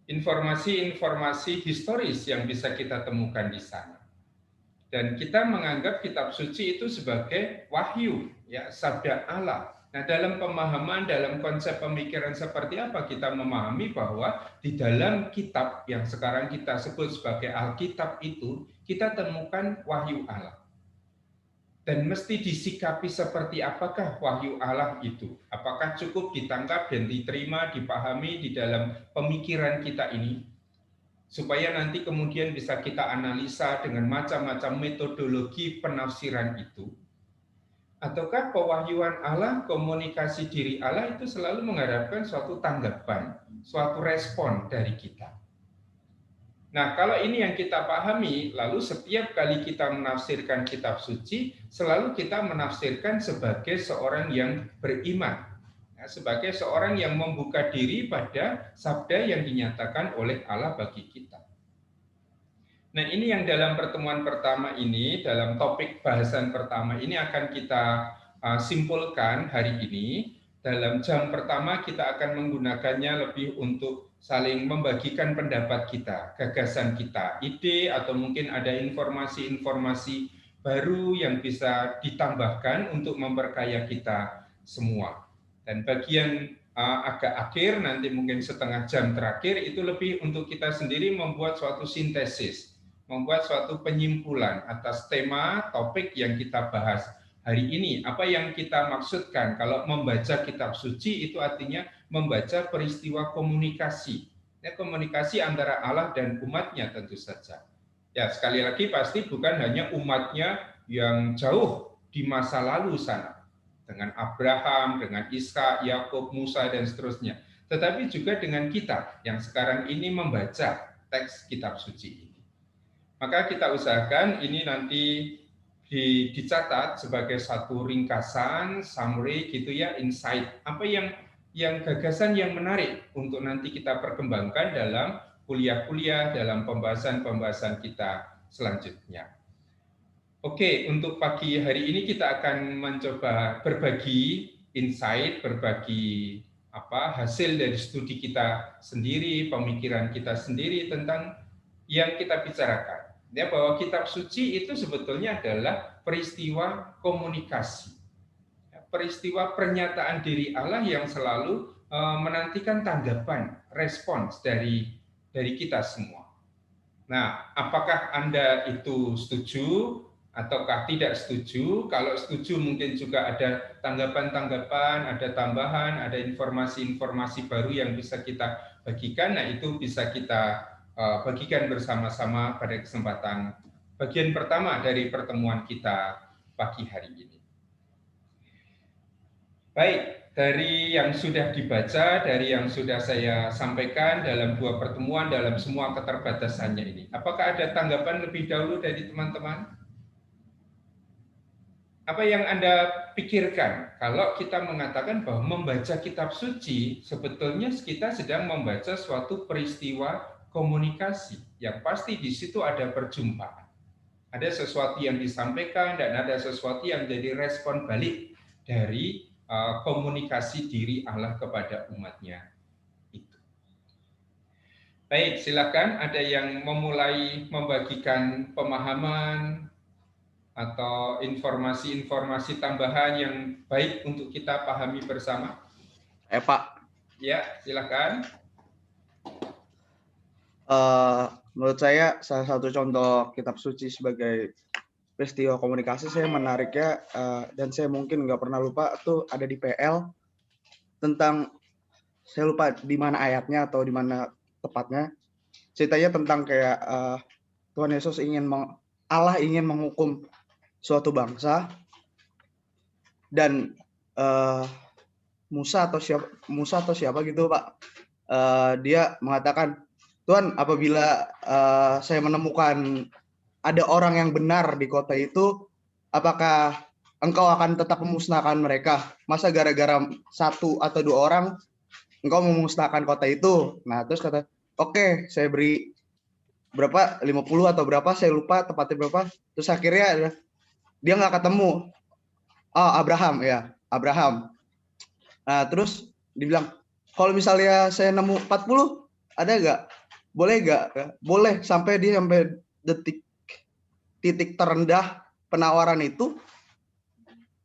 informasi-informasi historis yang bisa kita temukan di sana. Dan kita menganggap kitab suci itu sebagai wahyu, ya, sabda Allah. Nah, dalam pemahaman, dalam konsep pemikiran seperti apa kita memahami bahwa di dalam kitab yang sekarang kita sebut sebagai Alkitab itu, kita temukan wahyu Allah. Dan mesti disikapi seperti apakah wahyu Allah itu? Apakah cukup ditangkap dan diterima, dipahami di dalam pemikiran kita ini? Supaya nanti kemudian bisa kita analisa dengan macam-macam metodologi penafsiran itu. Ataukah pewahyuan Allah, komunikasi diri Allah itu selalu mengharapkan suatu tanggapan, suatu respon dari kita. Nah, kalau ini yang kita pahami, lalu setiap kali kita menafsirkan kitab suci, selalu kita menafsirkan sebagai seorang yang beriman, sebagai seorang yang membuka diri pada sabda yang dinyatakan oleh Allah bagi kita. Nah, ini yang dalam pertemuan pertama ini, dalam topik bahasan pertama ini akan kita simpulkan hari ini. Dalam jam pertama kita akan menggunakannya lebih untuk saling membagikan pendapat kita, gagasan kita, ide atau mungkin ada informasi-informasi baru yang bisa ditambahkan untuk memperkaya kita semua. Dan bagian agak akhir, nanti mungkin setengah jam terakhir, itu lebih untuk kita sendiri membuat suatu sintesis, membuat suatu penyimpulan atas tema topik yang kita bahas hari ini. Apa yang kita maksudkan kalau membaca kitab suci itu artinya membaca peristiwa komunikasi. Ya, komunikasi antara Allah dan umatnya tentu saja. Ya, sekali lagi pasti bukan hanya umatnya yang jauh di masa lalu sana, dengan Abraham, dengan Ishak, Yakub, Musa, dan seterusnya. Tetapi juga dengan kita yang sekarang ini membaca teks kitab suci ini. Maka kita usahakan ini nanti dicatat sebagai satu ringkasan, summary gitu ya, insight. Apa yang gagasan yang menarik untuk nanti kita perkembangkan dalam kuliah-kuliah, dalam pembahasan-pembahasan kita selanjutnya. Oke, untuk pagi hari ini kita akan mencoba berbagi insight, berbagi hasil dari studi kita sendiri, pemikiran kita sendiri tentang yang kita bicarakan. Ya, bahwa kitab suci itu sebetulnya adalah peristiwa komunikasi, peristiwa pernyataan diri Allah yang selalu menantikan tanggapan, respons dari kita semua. Nah, apakah Anda itu setuju ataukah tidak setuju? Kalau setuju mungkin juga ada tanggapan-tanggapan, ada tambahan, ada informasi-informasi baru yang bisa kita bagikan. Nah, itu bisa kita bagikan bersama-sama pada kesempatan bagian pertama dari pertemuan kita pagi hari ini. Baik, dari yang sudah dibaca, dari yang sudah saya sampaikan dalam dua pertemuan, dalam semua keterbatasannya ini, apakah ada tanggapan lebih dahulu dari teman-teman? Apa yang Anda pikirkan kalau kita mengatakan bahwa membaca kitab suci, sebetulnya kita sedang membaca suatu peristiwa komunikasi yang pasti di situ ada perjumpaan. Ada sesuatu yang disampaikan dan ada sesuatu yang jadi respon balik dari komunikasi diri Allah kepada umatnya itu. Baik, silakan ada yang memulai membagikan pemahaman atau informasi-informasi tambahan yang baik untuk kita pahami bersama. Pak. Ya, silakan. Menurut saya salah satu contoh kitab suci sebagai peristiwa komunikasi saya menariknya dan saya mungkin nggak pernah lupa tuh ada di PL tentang, saya lupa di mana ayatnya atau di mana tepatnya, ceritanya tentang kayak Tuhan Yesus Allah ingin menghukum suatu bangsa dan Musa atau siapa gitu Pak, dia mengatakan, Tuhan, apabila saya menemukan ada orang yang benar di kota itu, apakah engkau akan tetap memusnahkan mereka? Masa gara-gara satu atau dua orang engkau memusnahkan kota itu? Nah, terus kata, oke, saya beri berapa, 50 atau berapa, saya lupa tepatnya berapa. Terus akhirnya dia nggak ketemu. Oh, Abraham. Nah, terus dibilang, kalau misalnya saya nemu 40, ada nggak? Boleh sampai titik terendah penawaran itu,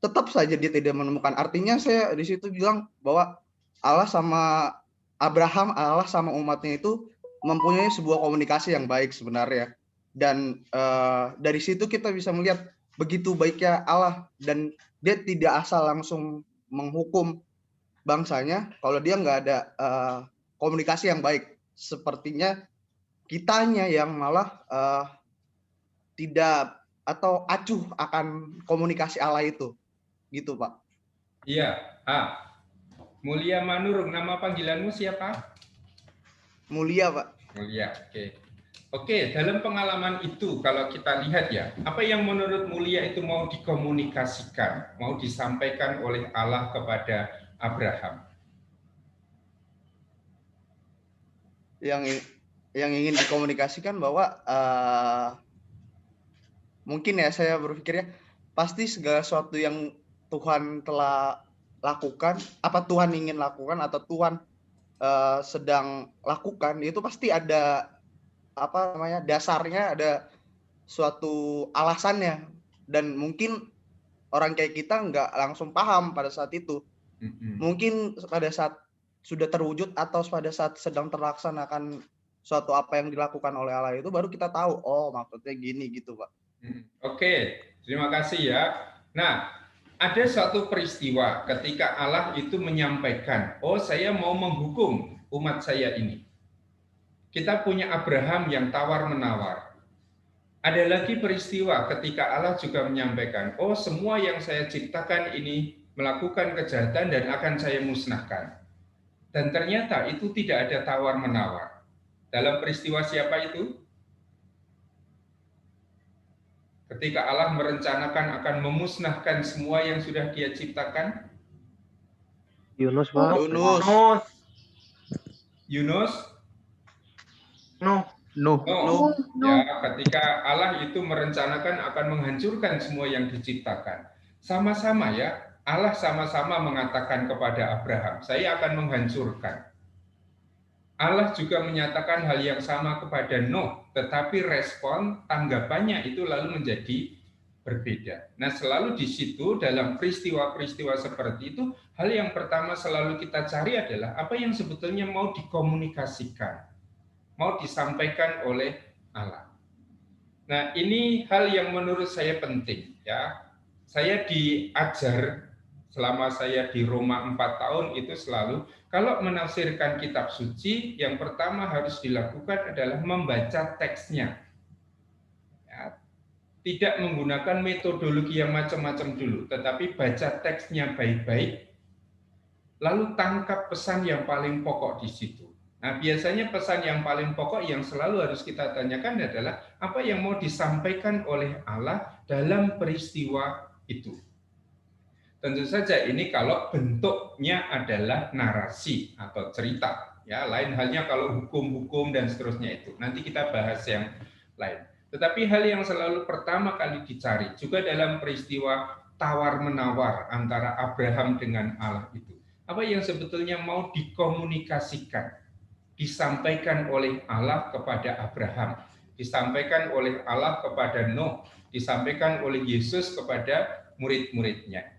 tetap saja dia tidak menemukan. Artinya saya di situ bilang bahwa Allah sama Allah sama umatnya itu mempunyai sebuah komunikasi yang baik sebenarnya. Dan dari situ kita bisa melihat begitu baiknya Allah, dan dia tidak asal langsung menghukum bangsanya kalau dia nggak ada komunikasi yang baik. Sepertinya kitanya yang malah tidak atau acuh akan komunikasi Allah itu, gitu Pak. Iya, Mulia Manurung, nama panggilanmu siapa? Mulia Pak. Mulia, oke. Oke, dalam pengalaman itu kalau kita lihat ya, apa yang menurut Mulia itu mau dikomunikasikan, mau disampaikan oleh Allah kepada Abraham? Yang ingin dikomunikasikan bahwa mungkin ya saya berpikirnya pasti segala sesuatu yang Tuhan telah lakukan, apa Tuhan ingin lakukan atau Tuhan sedang lakukan, itu pasti ada dasarnya, ada suatu alasannya, dan mungkin orang kayak kita nggak langsung paham pada saat itu. Mungkin pada saat sudah terwujud atau pada saat sedang terlaksanakan suatu apa yang dilakukan oleh Allah itu, baru kita tahu, oh maksudnya gini gitu Pak. Oke, terima kasih ya. Nah, ada suatu peristiwa ketika Allah itu menyampaikan, oh saya mau menghukum umat saya ini. Kita punya Abraham yang tawar-menawar. Ada lagi peristiwa ketika Allah juga menyampaikan, oh semua yang saya ciptakan ini melakukan kejahatan dan akan saya musnahkan. Dan ternyata itu tidak ada tawar-menawar. Dalam peristiwa siapa itu? Ketika Allah merencanakan akan memusnahkan semua yang sudah Dia ciptakan? Yunus, Pak. Yunus? No. Ya, ketika Allah itu merencanakan akan menghancurkan semua yang diciptakan. Sama-sama ya, Allah sama-sama mengatakan kepada Abraham, saya akan menghancurkan. Allah juga menyatakan hal yang sama kepada Nuh, tetapi respon tanggapannya itu lalu menjadi berbeda. Nah, selalu di situ dalam peristiwa-peristiwa seperti itu, hal yang pertama selalu kita cari adalah apa yang sebetulnya mau dikomunikasikan, mau disampaikan oleh Allah. Nah, ini hal yang menurut saya penting ya. Saya diajar selama saya di Roma 4 tahun itu selalu, kalau menafsirkan kitab suci, yang pertama harus dilakukan adalah membaca teksnya. Ya, tidak menggunakan metodologi yang macam-macam dulu, tetapi baca teksnya baik-baik, lalu tangkap pesan yang paling pokok di situ. Nah, biasanya pesan yang paling pokok yang selalu harus kita tanyakan adalah apa yang mau disampaikan oleh Allah dalam peristiwa itu. Tentu saja ini kalau bentuknya adalah narasi atau cerita, ya. Lain halnya kalau hukum-hukum dan seterusnya itu. Nanti kita bahas yang lain. Tetapi hal yang selalu pertama kali dicari juga dalam peristiwa tawar-menawar antara Abraham dengan Allah itu. Apa yang sebetulnya mau dikomunikasikan, disampaikan oleh Allah kepada Abraham, disampaikan oleh Allah kepada Nuh, disampaikan oleh Yesus kepada murid-muridnya.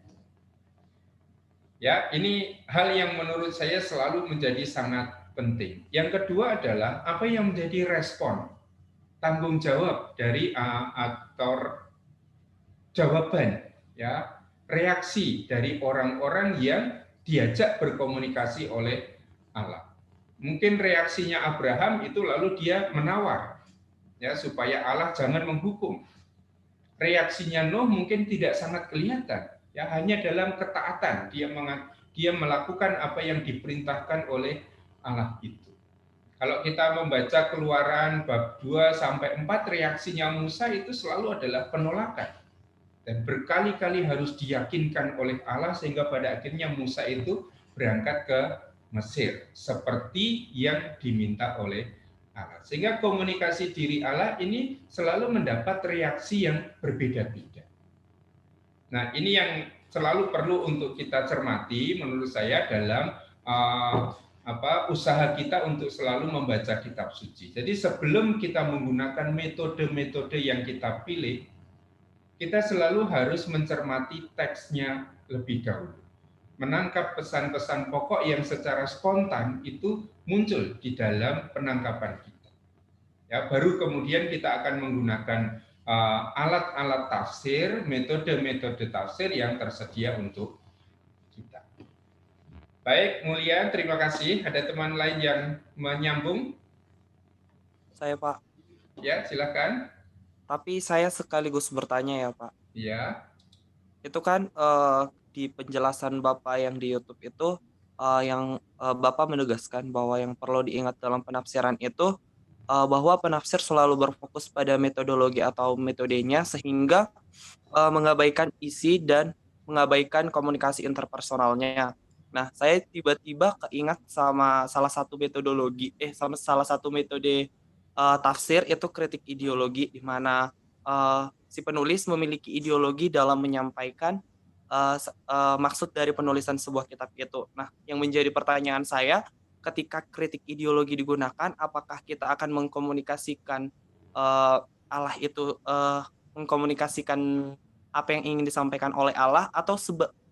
Ya, ini hal yang menurut saya selalu menjadi sangat penting. Yang kedua adalah apa yang menjadi respon, tanggung jawab dari aktor jawaban, ya, reaksi dari orang-orang yang diajak berkomunikasi oleh Allah. Mungkin reaksinya Abraham itu lalu dia menawar, ya, supaya Allah jangan menghukum. Reaksinya Nuh mungkin tidak sangat kelihatan. Ya, hanya dalam ketaatan dia melakukan apa yang diperintahkan oleh Allah itu. Kalau kita membaca Keluaran bab 2 sampai 4, reaksinya Musa itu selalu adalah penolakan. Dan berkali-kali harus diyakinkan oleh Allah sehingga pada akhirnya Musa itu berangkat ke Mesir seperti yang diminta oleh Allah. Sehingga komunikasi diri Allah ini selalu mendapat reaksi yang berbeda-beda. Nah, ini yang selalu perlu untuk kita cermati menurut saya dalam usaha kita untuk selalu membaca kitab suci. Jadi sebelum kita menggunakan metode-metode yang kita pilih, kita selalu harus mencermati teksnya lebih dahulu. Menangkap pesan-pesan pokok yang secara spontan itu muncul di dalam penangkapan kita. Ya, baru kemudian kita akan menggunakan alat-alat tafsir, metode-metode tafsir yang tersedia untuk kita. Baik, Mulia, terima kasih. Ada teman lain yang menyambung? Saya, Pak. Ya, silakan. Tapi saya sekaligus bertanya ya, Pak. Ya. Itu kan di penjelasan Bapak yang di YouTube itu yang Bapak menegaskan bahwa yang perlu diingat dalam penafsiran itu bahwa penafsir selalu berfokus pada metodologi atau metodenya sehingga mengabaikan isi dan mengabaikan komunikasi interpersonalnya. Nah, saya tiba-tiba keingat sama salah satu metode tafsir itu kritik ideologi, di mana si penulis memiliki ideologi dalam menyampaikan maksud dari penulisan sebuah kitab itu. Nah, yang menjadi pertanyaan saya, ketika kritik ideologi digunakan, apakah kita akan mengkomunikasikan Allah itu mengkomunikasikan apa yang ingin disampaikan oleh Allah, atau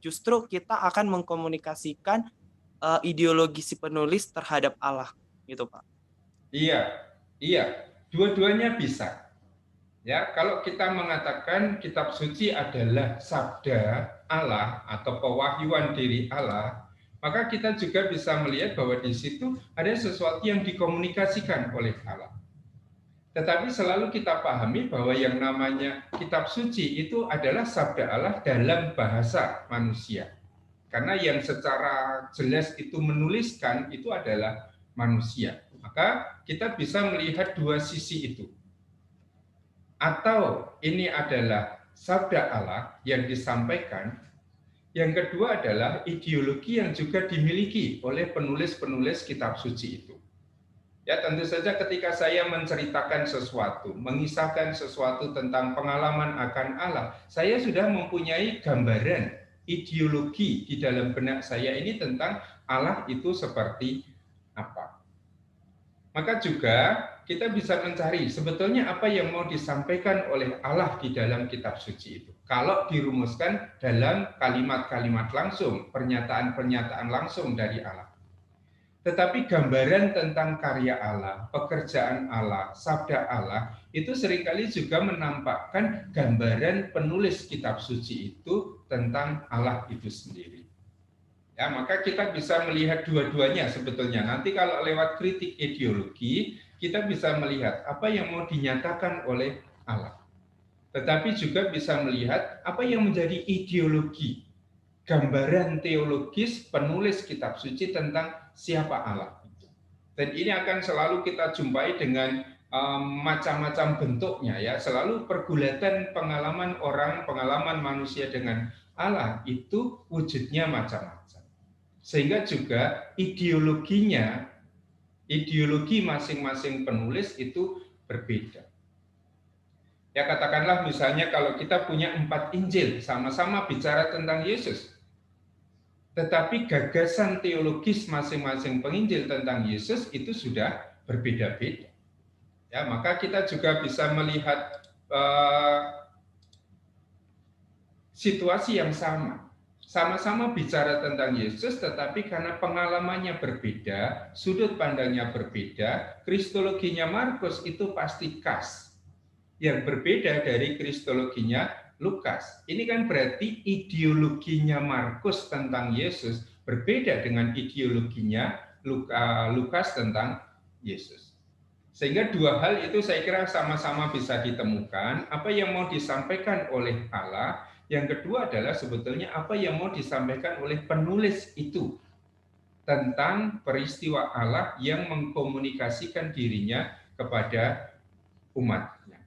justru kita akan mengkomunikasikan ideologi si penulis terhadap Allah, gitu, Pak? Iya, dua-duanya bisa. Ya, kalau kita mengatakan kitab suci adalah sabda Allah atau pewahyuan dari Allah, maka kita juga bisa melihat bahwa di situ ada sesuatu yang dikomunikasikan oleh Allah. Tetapi selalu kita pahami bahwa yang namanya kitab suci itu adalah sabda Allah dalam bahasa manusia. Karena yang secara jelas itu menuliskan itu adalah manusia. Maka kita bisa melihat dua sisi itu. Atau ini adalah sabda Allah yang disampaikan. Yang kedua adalah ideologi yang juga dimiliki oleh penulis-penulis kitab suci itu. Ya, tentu saja ketika saya menceritakan sesuatu, mengisahkan sesuatu tentang pengalaman akan Allah, saya sudah mempunyai gambaran ideologi di dalam benak saya ini tentang Allah itu seperti apa. Maka juga kita bisa mencari sebetulnya apa yang mau disampaikan oleh Allah di dalam kitab suci itu. Kalau dirumuskan dalam kalimat-kalimat langsung, pernyataan-pernyataan langsung dari Allah. Tetapi gambaran tentang karya Allah, pekerjaan Allah, sabda Allah, itu seringkali juga menampakkan gambaran penulis kitab suci itu tentang Allah itu sendiri. Ya, maka kita bisa melihat dua-duanya sebetulnya. Nanti kalau lewat kritik ideologi, kita bisa melihat apa yang mau dinyatakan oleh Allah. Tetapi juga bisa melihat apa yang menjadi ideologi, gambaran teologis penulis kitab suci tentang siapa Allah itu. Dan ini akan selalu kita jumpai dengan macam-macam bentuknya ya. Selalu pergulatan pengalaman orang, pengalaman manusia dengan Allah itu wujudnya macam-macam. Sehingga juga ideologinya, ideologi masing-masing penulis itu berbeda. Ya, katakanlah misalnya kalau kita punya 4 Injil sama-sama bicara tentang Yesus. Tetapi gagasan teologis masing-masing penginjil tentang Yesus itu sudah berbeda-beda. Ya, maka kita juga bisa melihat situasi yang sama. Sama-sama bicara tentang Yesus, tetapi karena pengalamannya berbeda, sudut pandangnya berbeda, kristologinya Markus itu pasti khas. Yang berbeda dari kristologinya Lukas. Ini kan berarti ideologinya Markus tentang Yesus berbeda dengan ideologinya Lukas tentang Yesus. Sehingga dua hal itu saya kira sama-sama bisa ditemukan. Apa yang mau disampaikan oleh Allah, yang kedua adalah sebetulnya apa yang mau disampaikan oleh penulis itu tentang peristiwa Allah yang mengkomunikasikan dirinya kepada umatnya.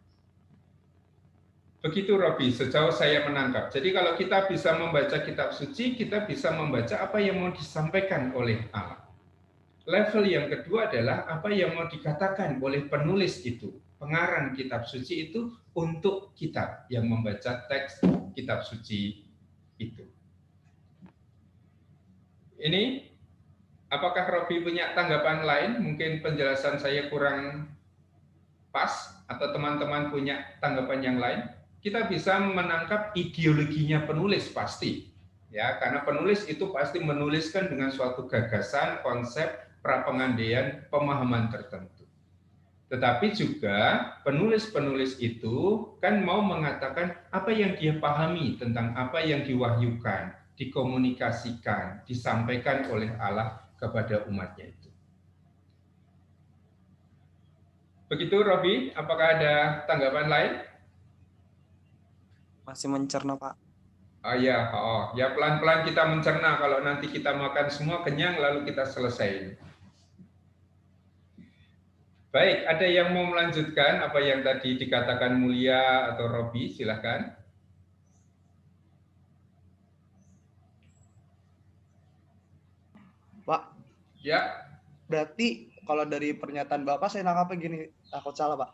Begitu Robi, sejauh saya menangkap. Jadi kalau kita bisa membaca kitab suci, kita bisa membaca apa yang mau disampaikan oleh Allah. Level yang kedua adalah apa yang mau dikatakan oleh penulis itu, pengarang kitab suci itu untuk kita yang membaca teks kitab suci itu. Ini Apakah Robi punya tanggapan lain? Mungkin penjelasan saya kurang pas atau teman-teman punya tanggapan yang lain? Kita bisa menangkap ideologinya penulis pasti. Ya, karena penulis itu pasti menuliskan dengan suatu gagasan, konsep, prapengandaian, pemahaman tertentu. Tetapi juga penulis-penulis itu kan mau mengatakan apa yang dia pahami tentang apa yang diwahyukan, dikomunikasikan, disampaikan oleh Allah kepada umatnya itu. Begitu Robi, apakah ada tanggapan lain? Masih mencerna, Pak. Ya pelan-pelan kita mencerna, kalau nanti kita makan semua kenyang lalu kita selesai. Baik, ada yang mau melanjutkan apa yang tadi dikatakan Mulia atau Robi? Silahkan. Pak, Ya, berarti kalau dari pernyataan Bapak saya nangkapnya gini, takut salah Pak.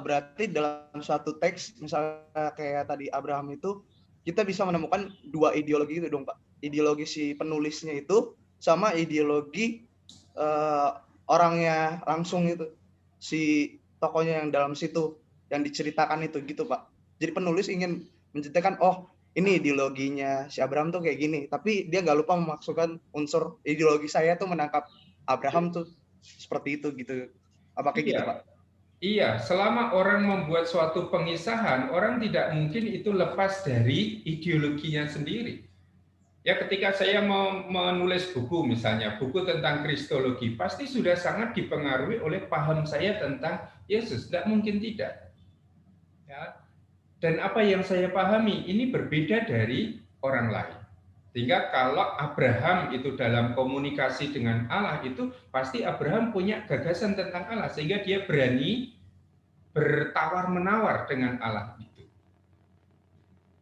Berarti dalam suatu teks, misalnya kayak tadi Abraham itu, kita bisa menemukan dua ideologi itu dong Pak. Ideologi si penulisnya itu, sama ideologi orangnya langsung itu. Si tokohnya yang dalam situ, yang diceritakan itu gitu Pak. Jadi penulis ingin menceritakan, oh ini ideologinya si Abraham tuh kayak gini. Tapi dia nggak lupa memasukkan unsur ideologi saya tuh menangkap Abraham tuh seperti itu gitu. Apa kayak gitu, Pak? Iya, selama orang membuat suatu pengisahan, orang tidak mungkin itu lepas dari ideologinya sendiri. Ya, ketika saya mau menulis buku misalnya, buku tentang kristologi, pasti sudah sangat dipengaruhi oleh paham saya tentang Yesus. Tidak mungkin tidak. Ya. Dan apa yang saya pahami ini berbeda dari orang lain. Sehingga kalau Abraham itu dalam komunikasi dengan Allah itu pasti Abraham punya gagasan tentang Allah sehingga dia berani bertawar-menawar dengan Allah itu.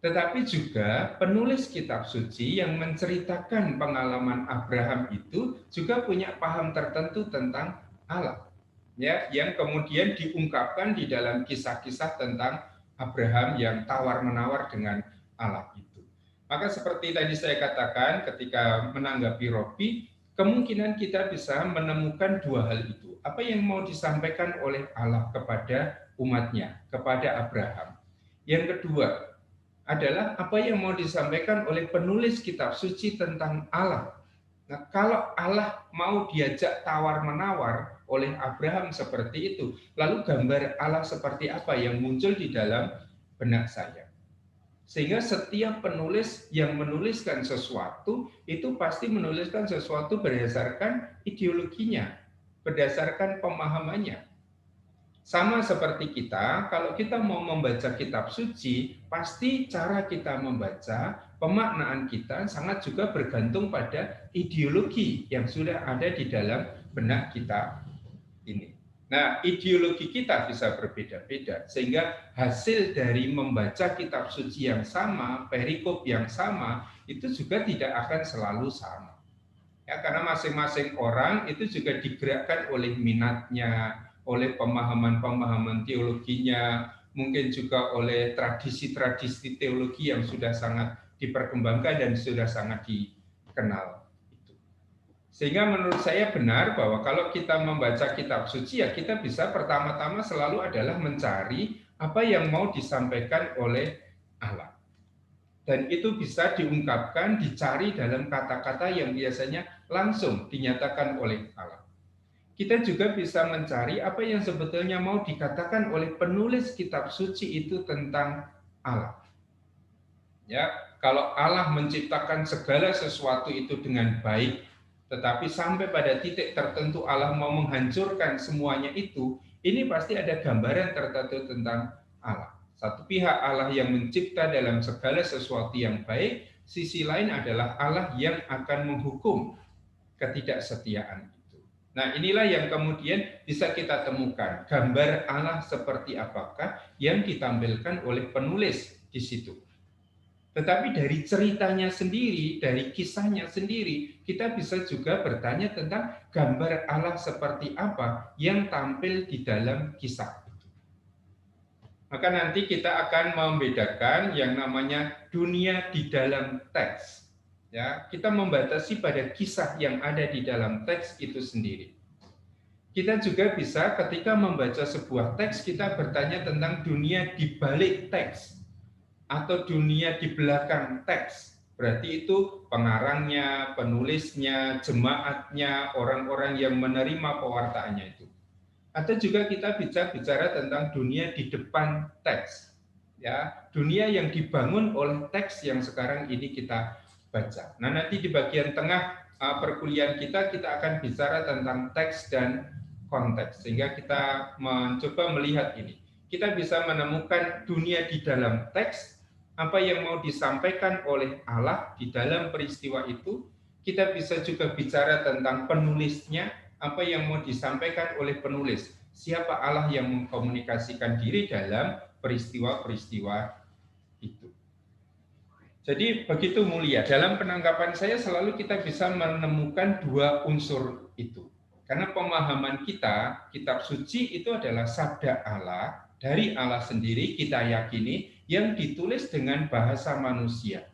Tetapi juga penulis kitab suci yang menceritakan pengalaman Abraham itu juga punya paham tertentu tentang Allah. Ya, yang kemudian diungkapkan di dalam kisah-kisah tentang Abraham yang tawar-menawar dengan Allah itu. Maka seperti tadi saya katakan ketika menanggapi Robi, kemungkinan kita bisa menemukan dua hal itu. Apa yang mau disampaikan oleh Allah kepada umatnya, kepada Abraham. Yang kedua adalah apa yang mau disampaikan oleh penulis kitab suci tentang Allah. Nah, kalau Allah mau diajak tawar-menawar oleh Abraham seperti itu, lalu gambar Allah seperti apa yang muncul di dalam benak saya. Sehingga setiap penulis yang menuliskan sesuatu, itu pasti menuliskan sesuatu berdasarkan ideologinya, berdasarkan pemahamannya. Sama seperti kita, kalau kita mau membaca kitab suci, pasti cara kita membaca, pemaknaan kita sangat juga bergantung pada ideologi yang sudah ada di dalam benak kita ini. Nah, ideologi kita bisa berbeda-beda, sehingga hasil dari membaca kitab suci yang sama, perikop yang sama, itu juga tidak akan selalu sama. Ya, karena masing-masing orang itu juga digerakkan oleh minatnya, oleh pemahaman-pemahaman teologinya, mungkin juga oleh tradisi-tradisi teologi yang sudah sangat diperkembangkan dan sudah sangat dikenal. Sehingga menurut saya benar bahwa kalau kita membaca kitab suci, ya kita bisa pertama-tama selalu adalah mencari apa yang mau disampaikan oleh Allah. Dan itu bisa diungkapkan, dicari dalam kata-kata yang biasanya langsung dinyatakan oleh Allah. Kita juga bisa mencari apa yang sebetulnya mau dikatakan oleh penulis kitab suci itu tentang Allah. Ya, kalau Allah menciptakan segala sesuatu itu dengan baik, tetapi sampai pada titik tertentu Allah mau menghancurkan semuanya itu, ini pasti ada gambaran tertentu tentang Allah. Satu pihak Allah yang mencipta dalam segala sesuatu yang baik, sisi lain adalah Allah yang akan menghukum ketidaksetiaan. Nah, inilah yang kemudian bisa kita temukan. Gambar Allah seperti apakah yang ditampilkan oleh penulis di situ. Tetapi dari ceritanya sendiri, dari kisahnya sendiri, kita bisa juga bertanya tentang gambar Allah seperti apa yang tampil di dalam kisah itu. Maka nanti kita akan membedakan yang namanya dunia di dalam teks. Ya, kita membatasi pada kisah yang ada di dalam teks itu sendiri. Kita juga bisa ketika membaca sebuah teks, kita bertanya tentang dunia di balik teks atau dunia di belakang teks. Berarti itu pengarangnya, penulisnya, jemaatnya, orang-orang yang menerima pewartaannya itu. Atau juga kita bisa bicara tentang dunia di depan teks. Ya, dunia yang dibangun oleh teks yang sekarang ini kita baca. Nah, nanti di bagian tengah perkuliahan kita akan bicara tentang teks dan konteks, sehingga kita mencoba melihat ini. Kita bisa menemukan dunia di dalam teks, apa yang mau disampaikan oleh Allah di dalam peristiwa itu. Kita bisa juga bicara tentang penulisnya, apa yang mau disampaikan oleh penulis. Siapa Allah yang mengkomunikasikan diri dalam peristiwa-peristiwa itu. Jadi begitu mulia. Dalam penanggapan saya selalu kita bisa menemukan dua unsur itu. Karena pemahaman kita, kitab suci itu adalah sabda Allah, dari Allah sendiri kita yakini, yang ditulis dengan bahasa manusia.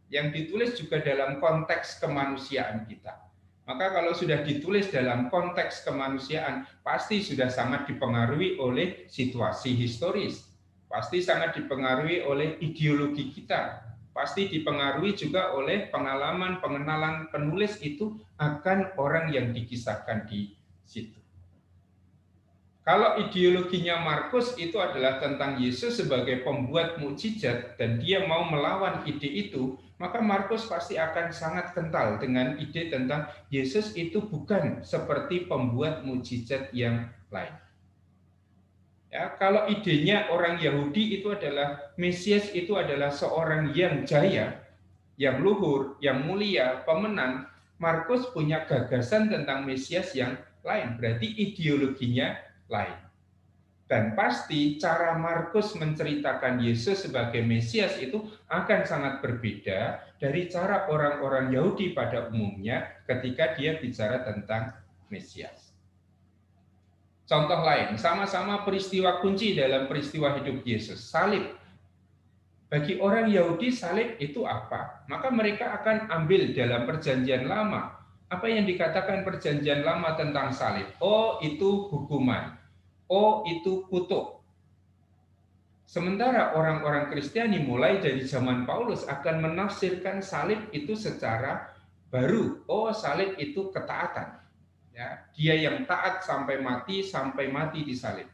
Yang ditulis juga dalam konteks kemanusiaan kita. Maka kalau sudah ditulis dalam konteks kemanusiaan, pasti sudah sangat dipengaruhi oleh situasi historis. Pasti sangat dipengaruhi oleh ideologi kita, pasti dipengaruhi juga oleh pengalaman pengenalan penulis itu akan orang yang dikisahkan di situ. Kalau ideologinya Markus itu adalah tentang Yesus sebagai pembuat mukjizat dan dia mau melawan ide itu, maka Markus pasti akan sangat kental dengan ide tentang Yesus itu bukan seperti pembuat mukjizat yang lain. Ya, kalau idenya orang Yahudi itu adalah Mesias itu adalah seorang yang jaya, yang luhur, yang mulia, pemenang, Markus punya gagasan tentang Mesias yang lain, berarti ideologinya lain. Dan pasti cara Markus menceritakan Yesus sebagai Mesias itu akan sangat berbeda dari cara orang-orang Yahudi pada umumnya ketika dia bicara tentang Mesias. Contoh lain, sama-sama peristiwa kunci dalam peristiwa hidup Yesus, salib. Bagi orang Yahudi salib itu apa? Maka mereka akan ambil dalam perjanjian lama. Apa yang dikatakan perjanjian lama tentang salib? Oh, itu hukuman. Oh, itu kutuk. Sementara orang-orang Kristiani mulai dari zaman Paulus akan menafsirkan salib itu secara baru. Oh, salib itu ketaatan. Ya, dia yang taat sampai mati disalib.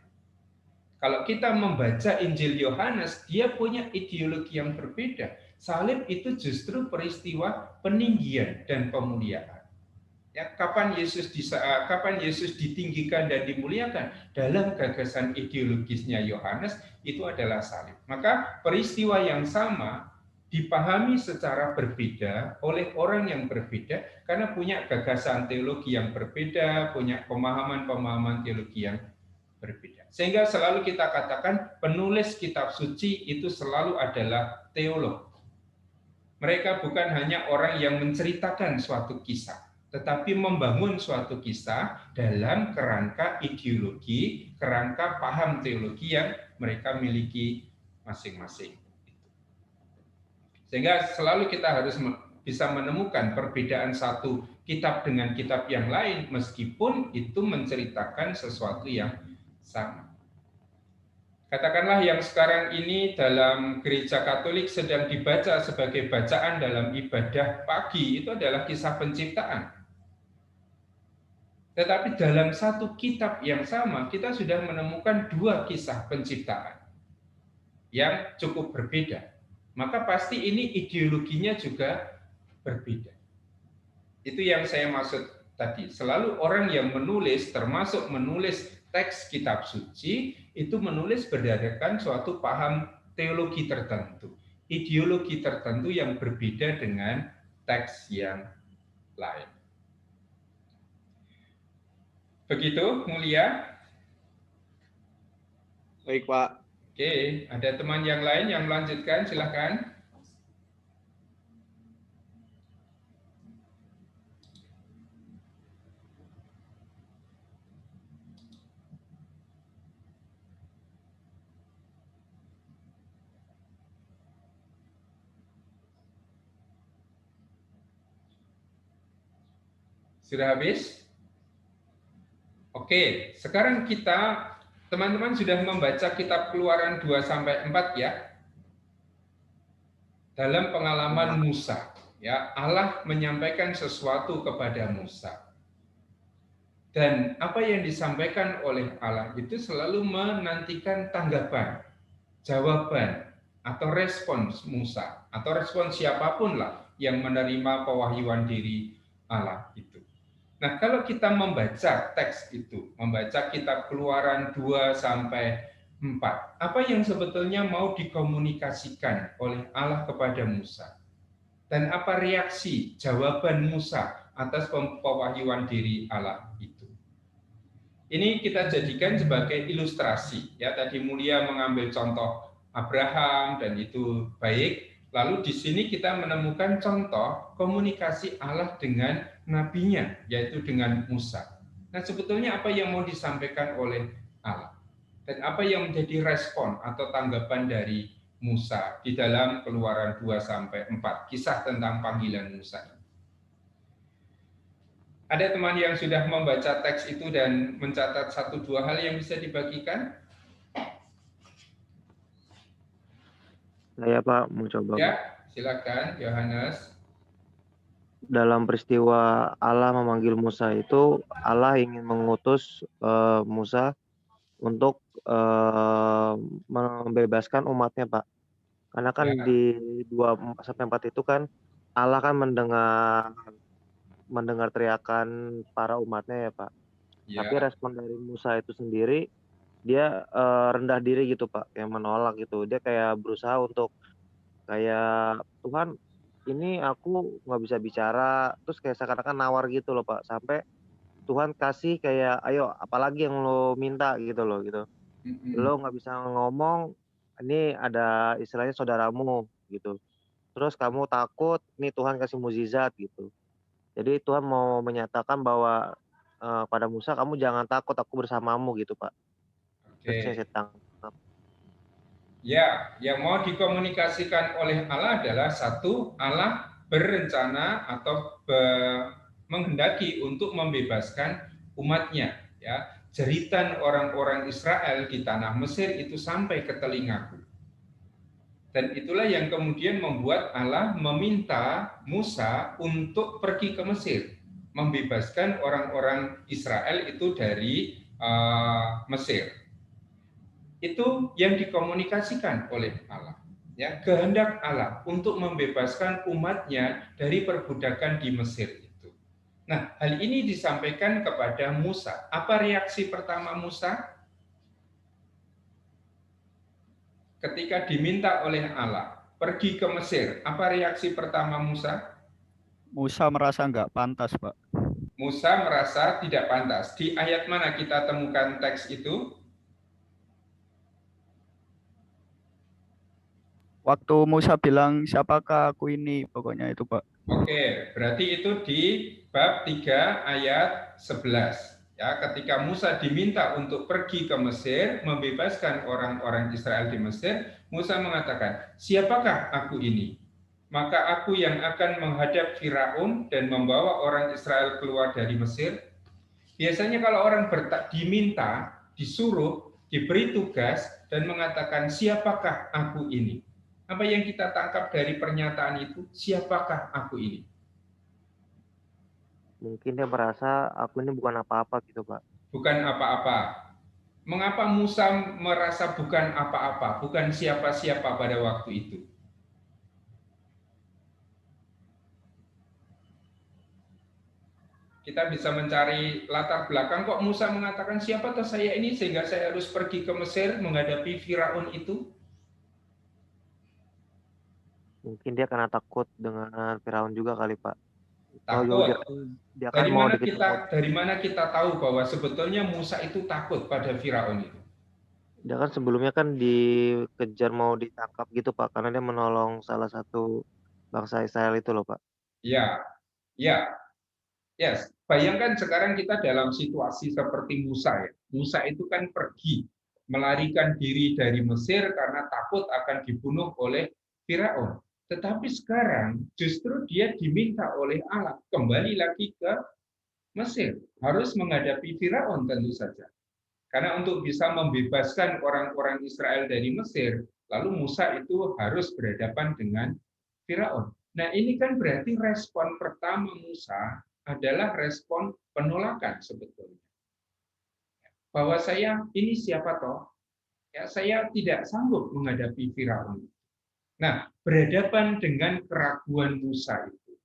Kalau kita membaca Injil Yohanes, dia punya ideologi yang berbeda. Salib itu justru peristiwa peninggian dan pemuliaan. Ya, kapan Yesus ditinggikan dan dimuliakan? Dalam gagasan ideologisnya Yohanes itu adalah salib. Maka peristiwa yang sama dipahami secara berbeda oleh orang yang berbeda karena punya gagasan teologi yang berbeda, punya pemahaman-pemahaman teologi yang berbeda. Sehingga selalu kita katakan penulis kitab suci itu selalu adalah teolog. Mereka bukan hanya orang yang menceritakan suatu kisah, tetapi membangun suatu kisah dalam kerangka ideologi, kerangka paham teologi yang mereka miliki masing-masing. Sehingga selalu kita harus bisa menemukan perbedaan satu kitab dengan kitab yang lain, meskipun itu menceritakan sesuatu yang sama. Katakanlah yang sekarang ini dalam gereja Katolik sedang dibaca sebagai bacaan dalam ibadah pagi, itu adalah kisah penciptaan. Tetapi dalam satu kitab yang sama, kita sudah menemukan dua kisah penciptaan yang cukup berbeda. Maka pasti ini ideologinya juga berbeda. Itu yang saya maksud tadi. Selalu orang yang menulis, termasuk menulis teks kitab suci, itu menulis berdasarkan suatu paham teologi tertentu, ideologi tertentu yang berbeda dengan teks yang lain. Begitu, mulia? Baik, Pak. Oke, ada teman yang lain yang melanjutkan, silakan. Sudah habis? Oke, sekarang kita, teman-teman sudah membaca kitab Keluaran 2-4 ya? Dalam pengalaman Musa, ya, Allah menyampaikan sesuatu kepada Musa. Dan apa yang disampaikan oleh Allah itu selalu menantikan tanggapan, jawaban, atau respons Musa, atau respons siapapun lah yang menerima pewahyuan diri Allah itu. Nah, kalau kita membaca teks itu, membaca kitab Keluaran 2-4, apa yang sebetulnya mau dikomunikasikan oleh Allah kepada Musa? Dan apa reaksi, jawaban Musa atas pewahyuan diri Allah itu? Ini kita jadikan sebagai ilustrasi. Ya, tadi Mulia mengambil contoh Abraham dan itu baik. Lalu di sini kita menemukan contoh komunikasi Allah dengan nabinya, yaitu dengan Musa. Nah, sebetulnya apa yang mau disampaikan oleh Allah? Dan apa yang menjadi respon atau tanggapan dari Musa di dalam Keluaran 2-4, kisah tentang panggilan Musa. Ada teman yang sudah membaca teks itu dan mencatat 1-2 hal yang bisa dibagikan? Saya Pak mau coba. Ya, Pak. silakan Yohanes. Dalam peristiwa Allah memanggil Musa itu, Allah ingin mengutus Musa untuk membebaskan umatnya, Pak. Karena kan Ya. di 2-4 itu kan Allah kan mendengar teriakan para umatnya ya, Pak. Ya. Tapi respon dari Musa itu sendiri, dia rendah diri gitu, Pak, yang menolak gitu. Dia kayak berusaha untuk kayak, Tuhan, ini aku nggak bisa bicara, terus kayak seakan-akan nawar gitu loh, Pak. Sampai Tuhan kasih kayak, ayo apalagi yang lo minta gitu loh gitu. Lo nggak bisa ngomong, ini ada istilahnya saudaramu gitu. Terus kamu takut, nih Tuhan kasih mukjizat gitu. Jadi Tuhan mau menyatakan bahwa pada Musa, kamu jangan takut, aku bersamamu gitu, Pak. Itu yang saya tangkap. Ya, yang mau dikomunikasikan oleh Allah adalah satu, Allah berencana atau menghendaki untuk membebaskan umatnya. Ya, jeritan orang-orang Israel di tanah Mesir itu sampai ke telingaku. Dan itulah yang kemudian membuat Allah meminta Musa untuk pergi ke Mesir, membebaskan orang-orang Israel itu dari Mesir. Itu yang dikomunikasikan oleh Allah. Ya, kehendak Allah untuk membebaskan umatnya dari perbudakan di Mesir itu. Nah, hal ini disampaikan kepada Musa. Apa reaksi pertama Musa? Ketika diminta oleh Allah pergi ke Mesir, apa reaksi pertama Musa? Musa merasa nggak pantas, Pak. Musa merasa tidak pantas. Di ayat mana kita temukan teks itu? Waktu Musa bilang, siapakah aku ini? Pokoknya itu, Pak. Oke, berarti itu di bab 3 ayat 11. Ya, ketika Musa diminta untuk pergi ke Mesir, membebaskan orang-orang Israel di Mesir, Musa mengatakan, siapakah aku ini? Maka aku yang akan menghadap Firaun dan membawa orang Israel keluar dari Mesir. Biasanya kalau orang diminta, disuruh, diberi tugas, dan mengatakan, siapakah aku ini? Apa yang kita tangkap dari pernyataan itu? Siapakah aku ini? Mungkin dia merasa aku ini bukan apa-apa gitu, Pak. Bukan apa-apa. Mengapa Musa merasa bukan apa-apa, bukan siapa-siapa pada waktu itu? Kita bisa mencari latar belakang, kok Musa mengatakan siapa toh saya ini sehingga saya harus pergi ke Mesir menghadapi Firaun itu? Mungkin dia karena takut dengan Firaun juga kali, Pak. Takut. Dia kan mau dari mana kita tahu bahwa sebetulnya Musa itu takut pada Firaun itu? Dia kan sebelumnya kan dikejar mau ditangkap gitu, Pak, karena dia menolong salah satu bangsa Israel itu loh, Pak. Ya, ya, yes. Bayangkan sekarang kita dalam situasi seperti Musa ya. Musa itu kan pergi melarikan diri dari Mesir karena takut akan dibunuh oleh Firaun. Tetapi sekarang justru dia diminta oleh Allah kembali lagi ke Mesir, harus menghadapi Firaun tentu saja. Karena untuk bisa membebaskan orang-orang Israel dari Mesir, lalu Musa itu harus berhadapan dengan Firaun. Nah, ini kan berarti respon pertama Musa adalah respon penolakan sebetulnya. Bahwa saya ini siapa toh? Ya, saya tidak sanggup menghadapi Firaun. Nah, berhadapan dengan keraguan Musa itu,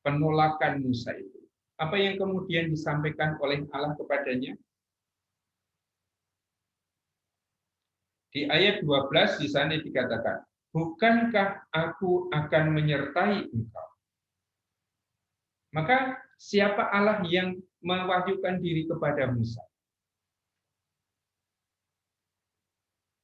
penolakan Musa itu, apa yang kemudian disampaikan oleh Allah kepadanya? Di ayat 12 di sana dikatakan, bukankah aku akan menyertai engkau? Maka siapa Allah yang mewahyukan diri kepada Musa?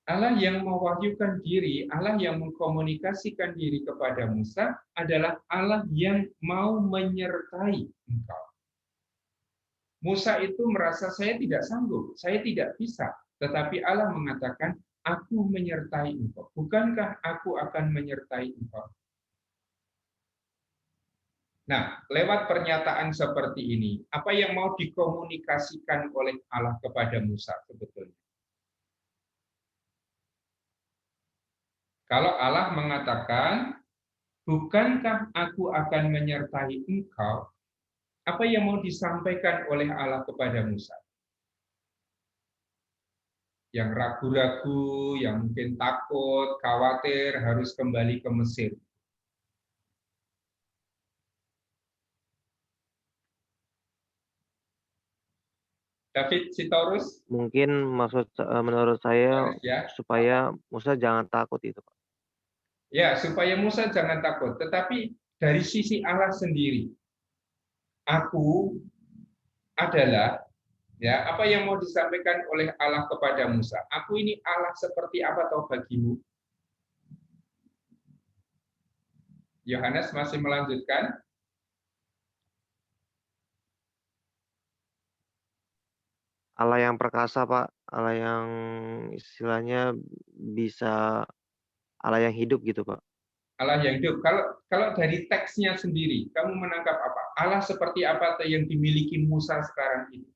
Allah yang mewahyukan diri, Allah yang mengkomunikasikan diri kepada Musa adalah Allah yang mau menyertai engkau. Musa itu merasa saya tidak sanggup, saya tidak bisa. Tetapi Allah mengatakan, aku menyertai engkau. Bukankah aku akan menyertai engkau? Nah, lewat pernyataan seperti ini, apa yang mau dikomunikasikan oleh Allah kepada Musa sebetulnya? Kalau Allah mengatakan, bukankah aku akan menyertai engkau? Apa yang mau disampaikan oleh Allah kepada Musa? Yang ragu-ragu, yang mungkin takut, khawatir, harus kembali ke Mesir. David Sitorus? Mungkin menurut saya Ya. supaya Musa jangan takut itu, Pak. Ya, supaya Musa jangan takut. Tetapi dari sisi Allah sendiri, aku adalah, ya, apa yang mau disampaikan oleh Allah kepada Musa? Aku ini Allah seperti apa tahu bagimu? Yohanes masih melanjutkan. Allah yang perkasa, Pak. Allah yang istilahnya bisa, Allah yang hidup gitu, Pak. Allah yang hidup. Kalau dari teksnya sendiri, kamu menangkap apa? Allah seperti apa yang dimiliki Musa sekarang ini?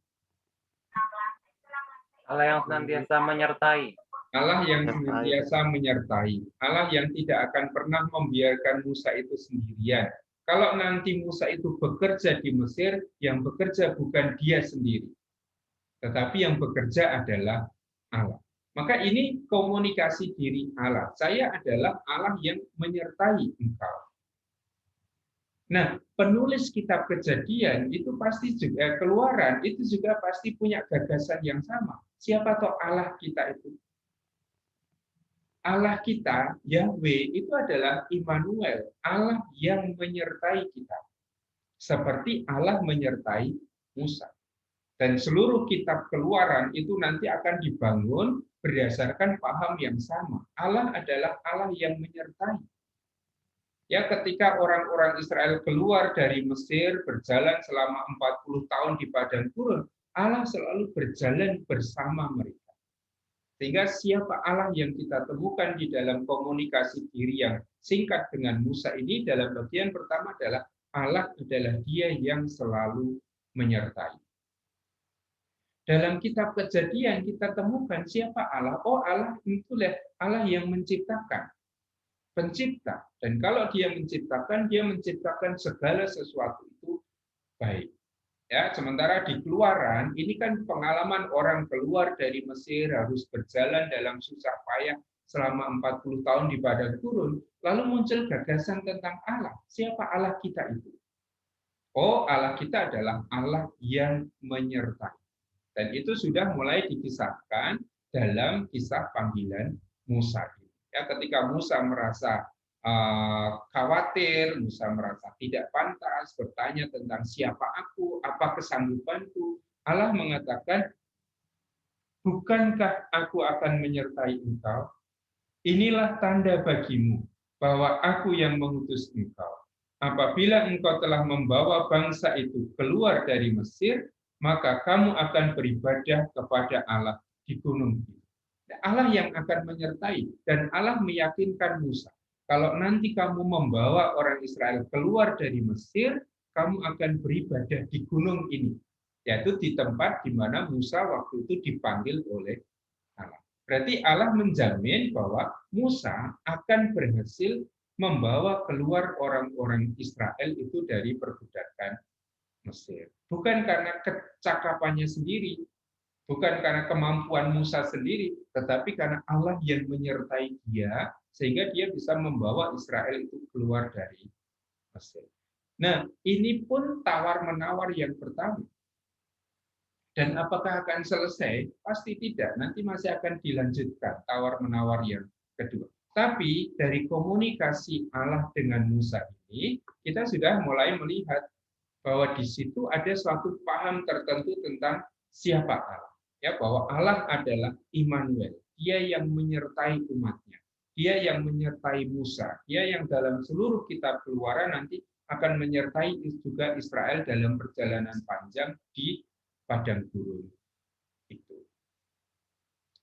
Allah yang senantiasa menyertai. Allah yang senantiasa menyertai. Allah yang tidak akan pernah membiarkan Musa itu sendirian. Kalau nanti Musa itu bekerja di Mesir, yang bekerja bukan dia sendiri, tetapi yang bekerja adalah Allah. Maka ini komunikasi diri Allah. Saya adalah Allah yang menyertai engkau. Nah, penulis kitab Kejadian itu pasti juga Keluaran itu juga pasti punya gagasan yang sama. Siapa toh Allah kita itu? Allah kita, Yahweh, itu adalah Immanuel, Allah yang menyertai kita. Seperti Allah menyertai Musa. Dan seluruh kitab Keluaran itu nanti akan dibangun berdasarkan paham yang sama. Allah adalah Allah yang menyertai. Ya, ketika orang-orang Israel keluar dari Mesir, berjalan selama 40 tahun di padang gurun, Allah selalu berjalan bersama mereka. Sehingga siapa Allah yang kita temukan di dalam komunikasi diri yang singkat dengan Musa ini, dalam bagian pertama adalah Allah adalah Dia yang selalu menyertai. Dalam kitab Kejadian kita temukan siapa Allah. Oh, Allah itulah Allah yang menciptakan, pencipta. Dan kalau Dia menciptakan segala sesuatu itu baik. Ya, sementara di Keluaran ini kan pengalaman orang keluar dari Mesir harus berjalan dalam susah payah selama 40 tahun di padang gurun, lalu muncul gagasan tentang Allah. Siapa Allah kita itu? Oh, Allah kita adalah Allah yang menyertai. Dan itu sudah mulai dikisahkan dalam kisah panggilan Musa. Ya, ketika Musa merasa khawatir, Musa merasa tidak pantas, bertanya tentang siapa aku, apa kesanggupanku, Allah mengatakan, bukankah aku akan menyertai engkau? Inilah tanda bagimu bahwa aku yang mengutus engkau. Apabila engkau telah membawa bangsa itu keluar dari Mesir, maka kamu akan beribadah kepada Allah di gunung itu. Allah yang akan menyertai, dan Allah meyakinkan Musa, kalau nanti kamu membawa orang Israel keluar dari Mesir, kamu akan beribadah di gunung ini. yaitu di tempat di mana Musa waktu itu dipanggil oleh Allah. Berarti Allah menjamin bahwa Musa akan berhasil membawa keluar orang-orang Israel itu dari perbudakan Mesir. Bukan karena kecakapannya sendiri, bukan karena kemampuan Musa sendiri, tetapi karena Allah yang menyertai dia, sehingga dia bisa membawa Israel itu keluar dari Mesir. Nah, ini pun tawar-menawar yang pertama. Dan apakah akan selesai? Pasti tidak. Nanti masih akan dilanjutkan tawar-menawar yang kedua. Tapi dari komunikasi Allah dengan Musa ini, kita sudah mulai melihat bahwa di situ ada suatu paham tertentu tentang siapa Allah. Ya, bahwa Allah adalah Immanuel. Dia yang menyertai umatnya. Dia yang menyertai Musa. Dia yang dalam seluruh kitab Keluaran nanti akan menyertai juga Israel dalam perjalanan panjang di padang gurun itu.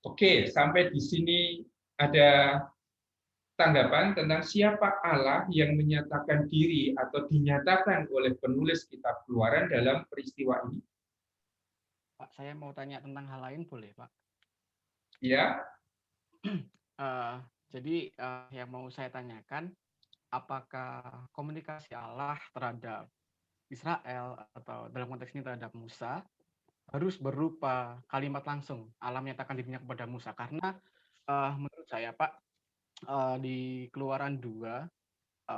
Oke, sampai di sini ada tanggapan tentang siapa Allah yang menyatakan diri atau dinyatakan oleh penulis kitab Keluaran dalam peristiwa ini? Pak, saya mau tanya tentang hal lain boleh, Pak? Ya. Jadi yang mau saya tanyakan, apakah komunikasi Allah terhadap Israel atau dalam konteks ini terhadap Musa harus berupa kalimat langsung Allah menyatakan dirinya kepada Musa? Karena menurut saya, Pak, di Keluaran 3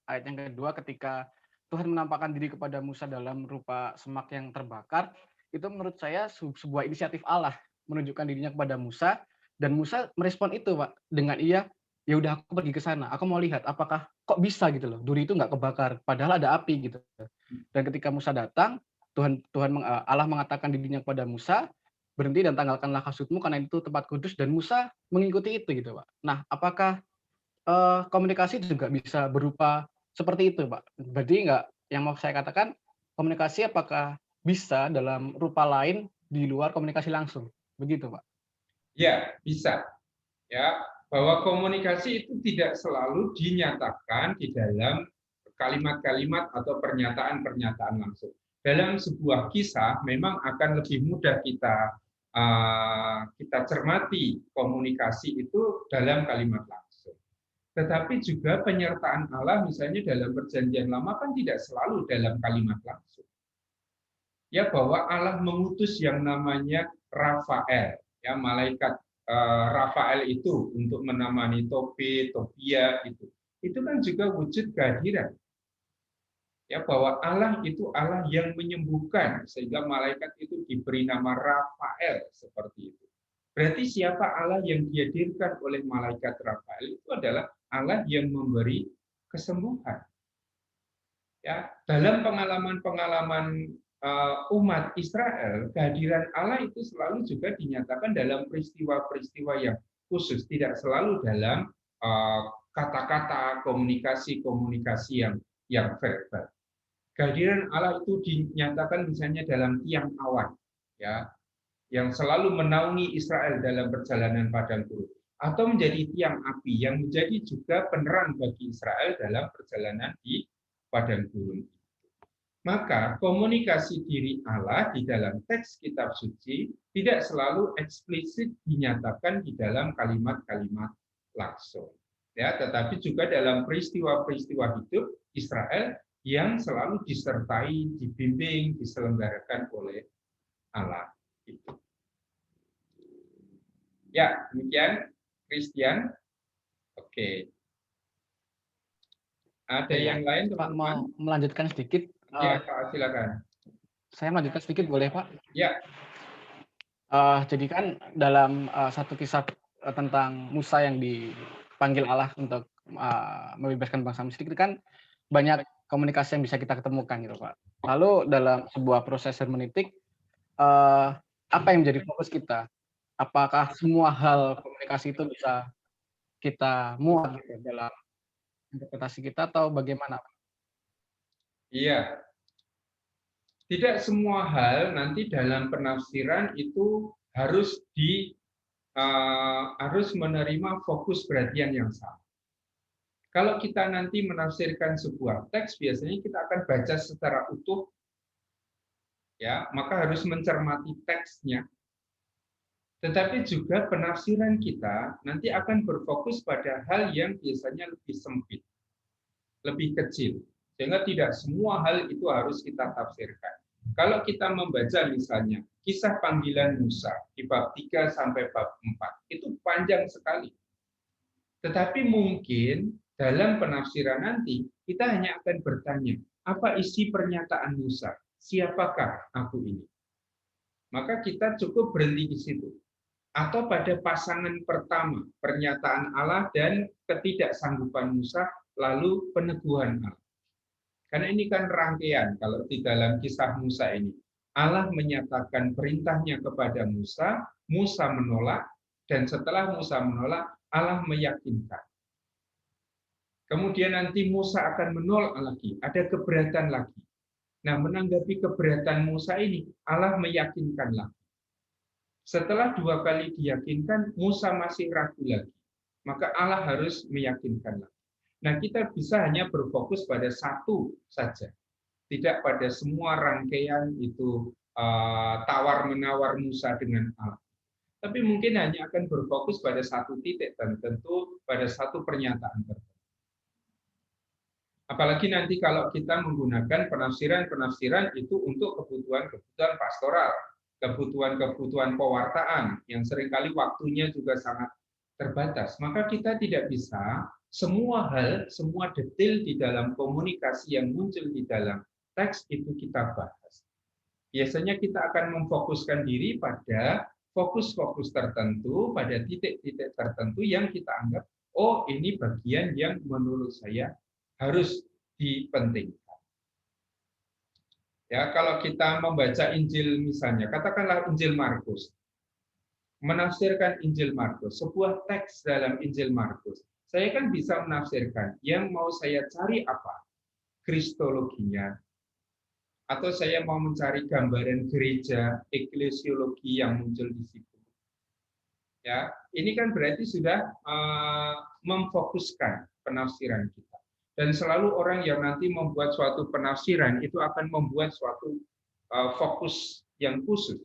ayat yang kedua, ketika Tuhan menampakkan diri kepada Musa dalam rupa semak yang terbakar, itu menurut saya sebuah inisiatif Allah menunjukkan dirinya kepada Musa, dan Musa merespon itu, Pak, dengan ya udah aku pergi ke sana, aku mau lihat apakah kok bisa gitu loh, duri itu nggak kebakar, padahal ada api gitu. Dan ketika Musa datang, Allah mengatakan dirinya kepada Musa, berhenti dan tanggalkanlah kasutmu karena itu tempat kudus, dan Musa mengikuti itu gitu, Pak. Nah, apakah komunikasi juga bisa berupa seperti itu, Pak? Berarti nggak, yang mau saya katakan, komunikasi apakah bisa dalam rupa lain di luar komunikasi langsung, begitu, Pak? Ya, bisa. Ya, bahwa komunikasi itu tidak selalu dinyatakan di dalam kalimat-kalimat atau pernyataan-pernyataan langsung. Dalam sebuah kisah memang akan lebih mudah kita cermati komunikasi itu dalam kalimat langsung. Tetapi juga penyertaan Allah misalnya dalam Perjanjian Lama kan tidak selalu dalam kalimat langsung. Ya, bahwa Allah mengutus yang namanya Rafael, ya, malaikat Rafael itu untuk menemani Tobia itu kan juga wujud kehadiran. Ya, bahwa Allah itu Allah yang menyembuhkan, sehingga malaikat itu diberi nama Rafael seperti itu. Berarti siapa Allah yang dihadirkan oleh malaikat Rafael itu adalah Allah yang memberi kesembuhan. Ya, dalam pengalaman-pengalaman umat Israel, kehadiran Allah itu selalu juga dinyatakan dalam peristiwa-peristiwa yang khusus, tidak selalu dalam kata-kata, komunikasi yang verbal. Kehadiran Allah itu dinyatakan misalnya dalam tiang awan, ya, yang selalu menaungi Israel dalam perjalanan padang gurun, atau menjadi tiang api yang menjadi juga penerang bagi Israel dalam perjalanan di padang gurun. Maka komunikasi diri Allah di dalam teks kitab suci tidak selalu eksplisit dinyatakan di dalam kalimat-kalimat langsung. Ya, tetapi juga dalam peristiwa-peristiwa hidup Israel yang selalu disertai, dibimbing, diselenggarakan oleh Allah. Ya, demikian Christian. Oke. Ada yang lain, Pak, teman-teman? mau melanjutkan sedikit? Ya, Pak, silakan. Saya melanjutkan sedikit, boleh, Pak? Ya. Jadi kan dalam satu kisah tentang Musa yang dipanggil Allah untuk membebaskan bangsa Mesir, itu kan banyak komunikasi yang bisa kita ketemukan gitu, Pak. Lalu dalam sebuah proses hermeneutik, apa yang menjadi fokus kita? Apakah semua hal komunikasi itu bisa kita muat gitu dalam interpretasi kita atau bagaimana? Iya. Tidak semua hal nanti dalam penafsiran itu harus menerima fokus perhatian yang sama. Kalau kita nanti menafsirkan sebuah teks, biasanya kita akan baca secara utuh ya, maka harus mencermati teksnya. Tetapi juga penafsiran kita nanti akan berfokus pada hal yang biasanya lebih sempit, lebih kecil, sehingga tidak semua hal itu harus kita tafsirkan. Kalau kita membaca misalnya kisah panggilan Musa di bab 3 sampai bab 4, itu panjang sekali. Tetapi mungkin dalam penafsiran nanti kita hanya akan bertanya, apa isi pernyataan Musa? Siapakah aku ini? Maka kita cukup berhenti di situ. Atau pada pasangan pertama, pernyataan Allah dan ketidaksanggupan Musa, lalu peneguhan Allah. Karena ini kan rangkaian kalau di dalam kisah Musa ini. Allah menyatakan perintahnya kepada Musa, Musa menolak, dan setelah Musa menolak, Allah meyakinkan. Kemudian nanti Musa akan menolak lagi, ada keberatan lagi. Nah, menanggapi keberatan Musa ini, Allah meyakinkan lagi. Setelah 2 kali diyakinkan, Musa masih ragu lagi. Maka Allah harus meyakinkan lagi. Nah, kita bisa hanya berfokus pada satu saja. Tidak pada semua rangkaian itu tawar-menawar Musa dengan Allah. Tapi mungkin hanya akan berfokus pada satu titik dan tentu pada satu pernyataan tertentu. Apalagi nanti kalau kita menggunakan penafsiran-penafsiran itu untuk kebutuhan-kebutuhan pastoral, kebutuhan-kebutuhan pewartaan yang seringkali waktunya juga sangat terbatas. Maka kita tidak bisa semua hal, semua detail di dalam komunikasi yang muncul di dalam teks itu kita bahas. Biasanya kita akan memfokuskan diri pada fokus-fokus tertentu, pada titik-titik tertentu yang kita anggap, oh ini bagian yang menurut saya harus dipentingkan. Ya, kalau kita membaca Injil misalnya, katakanlah Injil Markus, menafsirkan Injil Markus, sebuah teks dalam Injil Markus, saya kan bisa menafsirkan yang mau saya cari apa? Kristologinya, atau saya mau mencari gambaran gereja, eklesiologi yang muncul di situ. Ya, ini kan berarti sudah memfokuskan penafsiran kita. Dan selalu orang yang nanti membuat suatu penafsiran itu akan membuat suatu fokus yang khusus,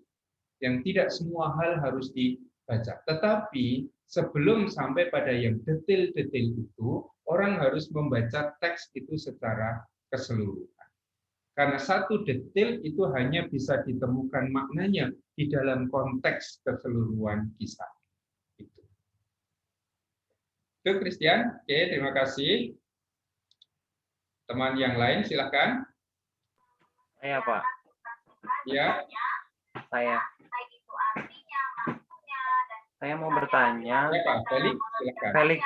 yang tidak semua hal harus dibaca. Tetapi sebelum sampai pada yang detail-detail itu, orang harus membaca teks itu secara keseluruhan. Karena satu detail itu hanya bisa ditemukan maknanya di dalam konteks keseluruhan kisah. Itu Christian. Oke, terima kasih. Teman yang lain silakan. Saya Pak. Ya. Saya mau bertanya. Ya Pak, Felix, silakan. Felix.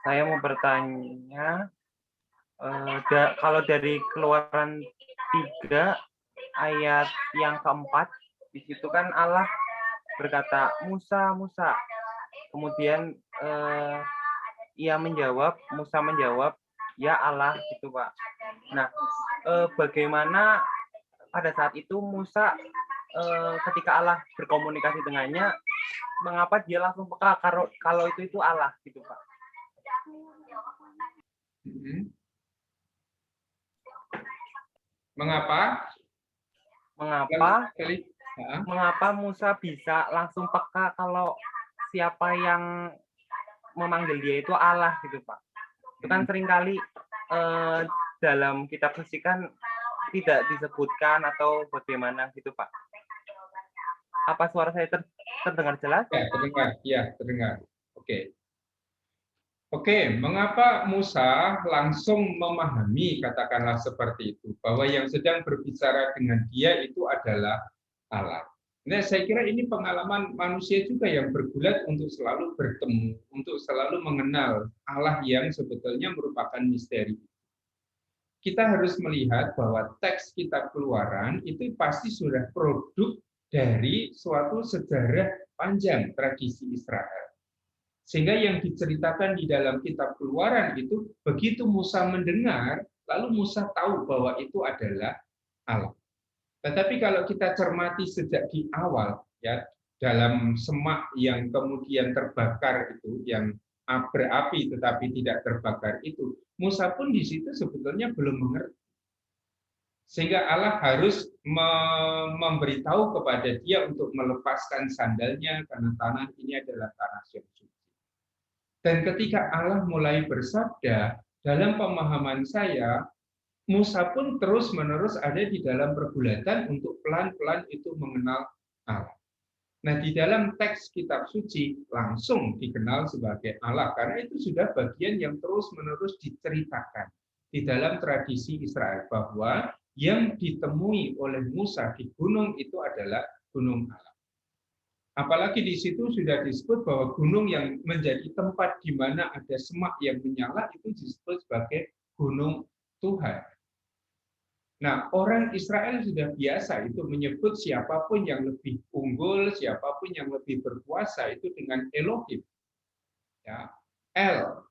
Saya mau bertanya. Kalau dari Keluaran 3 ayat yang keempat, di situ kan Allah berkata, Musa, Musa. Kemudian Musa menjawab, ya Allah, gitu Pak. Nah, bagaimana pada saat itu Musa ketika Allah berkomunikasi dengannya, mengapa dia langsung peka kalau itu Allah, gitu Pak? Mengapa? Mengapa Musa bisa langsung peka kalau siapa yang memanggil dia itu Allah, gitu Pak? Itu kan seringkali dalam kitab suci kan tidak disebutkan atau bagaimana gitu Pak. Apa suara saya terdengar jelas? Ya, terdengar. Ya, terdengar. Oke, mengapa Musa langsung memahami, katakanlah seperti itu, bahwa yang sedang berbicara dengan dia itu adalah Allah. Nah, saya kira ini pengalaman manusia juga yang bergulat untuk selalu bertemu, untuk selalu mengenal Allah yang sebetulnya merupakan misteri. Kita harus melihat bahwa teks kitab Keluaran itu pasti sudah produk dari suatu sejarah panjang tradisi Israel. Sehingga yang diceritakan di dalam kitab Keluaran itu, begitu Musa mendengar, lalu Musa tahu bahwa itu adalah Allah. Tetapi kalau kita cermati sejak di awal, ya, dalam semak yang kemudian terbakar itu, yang berapi tetapi tidak terbakar itu, Musa pun di situ sebetulnya belum mengerti. Sehingga Allah harus memberitahu kepada dia untuk melepaskan sandalnya karena tanah ini adalah tanah yang suci. Dan ketika Allah mulai bersabda, dalam pemahaman saya, Musa pun terus-menerus ada di dalam pergulatan untuk pelan-pelan itu mengenal Allah. Nah, di dalam teks kitab suci langsung dikenal sebagai Allah, karena itu sudah bagian yang terus-menerus diceritakan di dalam tradisi Israel, bahwa yang ditemui oleh Musa di gunung itu adalah gunung Allah. Apalagi di situ sudah disebut bahwa gunung yang menjadi tempat di mana ada semak yang menyala itu disebut sebagai gunung Tuhan. Nah, orang Israel sudah biasa itu menyebut siapapun yang lebih unggul, siapapun yang lebih berkuasa itu dengan Elohim. Ya, El,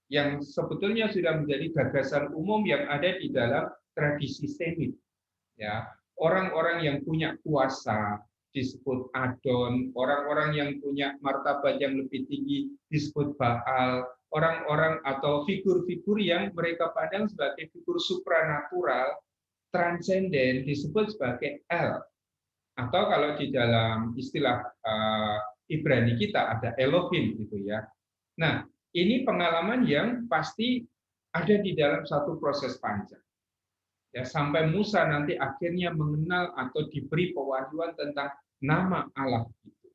yang sebetulnya sudah menjadi gagasan umum yang ada di dalam tradisi Semit. Ya, orang-orang yang punya kuasa disebut Adon, orang-orang yang punya martabat yang lebih tinggi disebut Baal, orang-orang atau figur-figur yang mereka pandang sebagai figur supranatural, transenden disebut sebagai El, atau kalau di dalam istilah Ibrani kita ada Elohim gitu ya. Nah, ini pengalaman yang pasti ada di dalam satu proses panjang. Ya, sampai Musa nanti akhirnya mengenal atau diberi pewahyuan tentang nama Allah itu.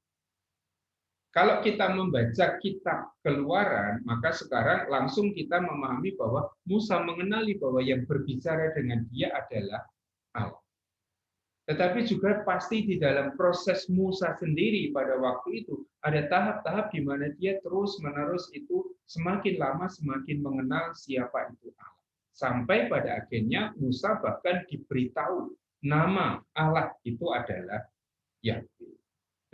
Kalau kita membaca kitab Keluaran, maka sekarang langsung kita memahami bahwa Musa mengenali bahwa yang berbicara dengan dia adalah Allah. Tetapi juga pasti di dalam proses Musa sendiri pada waktu itu ada tahap-tahap di mana dia terus-menerus itu semakin lama semakin mengenal siapa itu Allah. Sampai pada akhirnya Musa bahkan diberitahu nama Allah itu adalah Yahweh.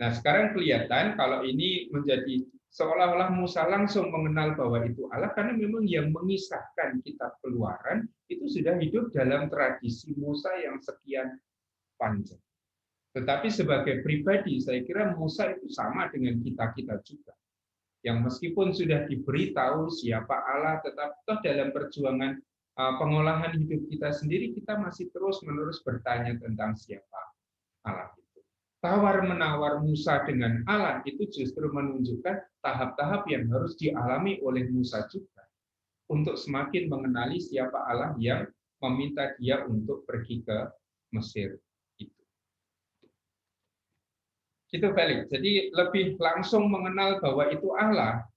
Nah, sekarang kelihatan kalau ini menjadi seolah-olah Musa langsung mengenal bahwa itu Allah, karena memang yang mengisahkan kitab Keluaran itu sudah hidup dalam tradisi Musa yang sekian panjang. Tetapi sebagai pribadi, saya kira Musa itu sama dengan kita-kita juga. Yang meskipun sudah diberitahu siapa Allah, tetap toh dalam perjuangan pengolahan hidup kita sendiri, kita masih terus-menerus bertanya tentang siapa Allah. Tawar-menawar Musa dengan Allah itu justru menunjukkan tahap-tahap yang harus dialami oleh Musa juga untuk semakin mengenali siapa Allah yang meminta dia untuk pergi ke Mesir itu. Itu Felix. Jadi lebih langsung mengenal bahwa itu Allah,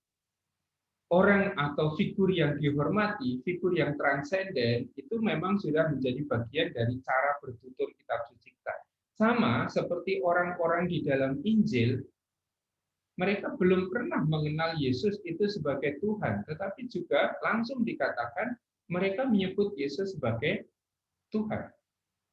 orang atau figur yang dihormati, figur yang transenden, itu memang sudah menjadi bagian dari cara bertutur kitab suci kita. Sama seperti orang-orang di dalam Injil, mereka belum pernah mengenal Yesus itu sebagai Tuhan, tetapi juga langsung dikatakan mereka menyebut Yesus sebagai Tuhan.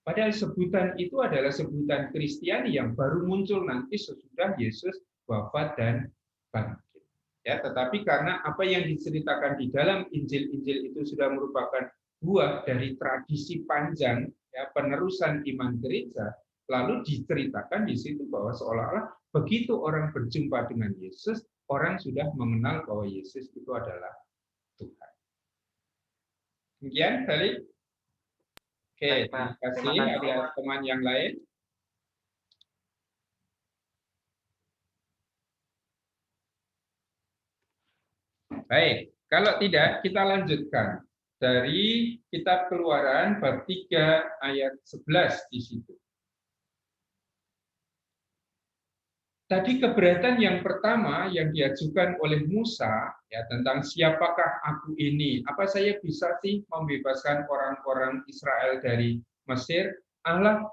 Padahal sebutan itu adalah sebutan Kristiani yang baru muncul nanti sesudah Yesus wafat dan bangkit. Ya, tetapi karena apa yang diceritakan di dalam Injil-Injil itu sudah merupakan buah dari tradisi panjang ya, penerusan iman gereja, lalu diceritakan di situ bahwa seolah-olah begitu orang berjumpa dengan Yesus, orang sudah mengenal bahwa Yesus itu adalah Tuhan. Demikian, Felix. Oke, terima kasih. Ada teman yang lain? Baik, kalau tidak kita lanjutkan dari kitab Keluaran bab 3 ayat 11 di situ. Tadi keberatan yang pertama yang diajukan oleh Musa ya tentang siapakah aku ini? Apa saya bisa sih membebaskan orang-orang Israel dari Mesir? Allah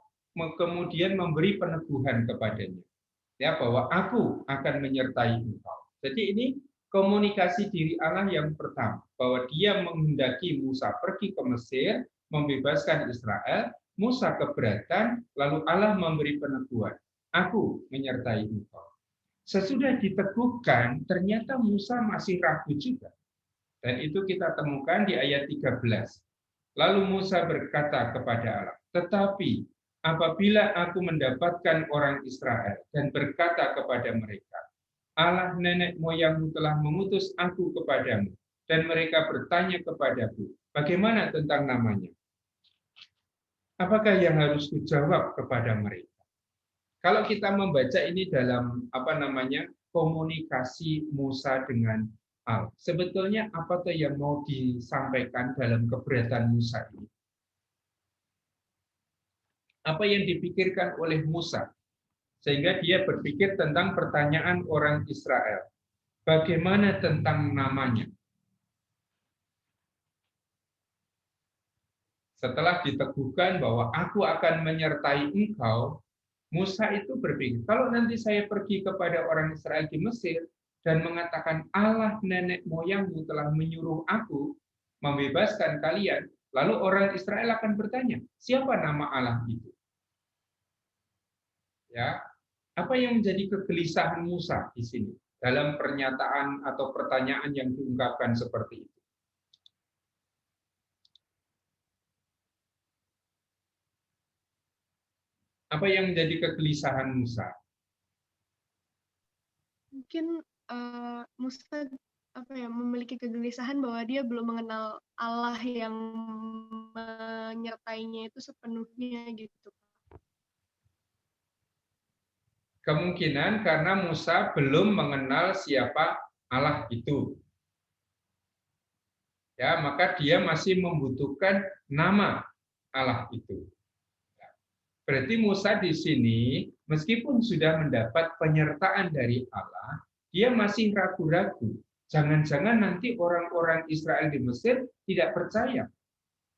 kemudian memberi peneguhan kepadanya ya bahwa aku akan menyertai engkau. Jadi ini komunikasi diri Allah yang pertama, bahwa dia menghendaki Musa pergi ke Mesir, membebaskan Israel, Musa keberatan, lalu Allah memberi peneguhan. Aku menyertai engkau. Sesudah diteguhkan, ternyata Musa masih ragu juga. Dan itu kita temukan di ayat 13. Lalu Musa berkata kepada Allah, tetapi apabila aku mendapatkan orang Israel dan berkata kepada mereka, Allah nenek moyangmu telah mengutus aku kepadamu, dan mereka bertanya kepadaku, bagaimana tentang namanya? Apakah yang harus dijawab kepada mereka? Kalau kita membaca ini dalam komunikasi Musa dengan Allah, sebetulnya apa tuh yang mau disampaikan dalam keberatan Musa ini? Apa yang dipikirkan oleh Musa sehingga dia berpikir tentang pertanyaan orang Israel? Bagaimana tentang namanya? Setelah diteguhkan bahwa aku akan menyertai engkau, Musa itu berpikir, kalau nanti saya pergi kepada orang Israel di Mesir dan mengatakan Allah nenek moyangmu telah menyuruh aku membebaskan kalian, lalu orang Israel akan bertanya, siapa nama Allah itu? Ya, apa yang menjadi kegelisahan Musa di sini dalam pernyataan atau pertanyaan yang diungkapkan seperti itu? Apa yang menjadi kegelisahan Musa? Mungkin Musa memiliki kegelisahan bahwa dia belum mengenal Allah yang menyertainya itu sepenuhnya gitu. Kemungkinan karena Musa belum mengenal siapa Allah itu. Ya, maka dia masih membutuhkan nama Allah itu. Berarti Musa di sini meskipun sudah mendapat penyertaan dari Allah, dia masih ragu-ragu. Jangan-jangan nanti orang-orang Israel di Mesir tidak percaya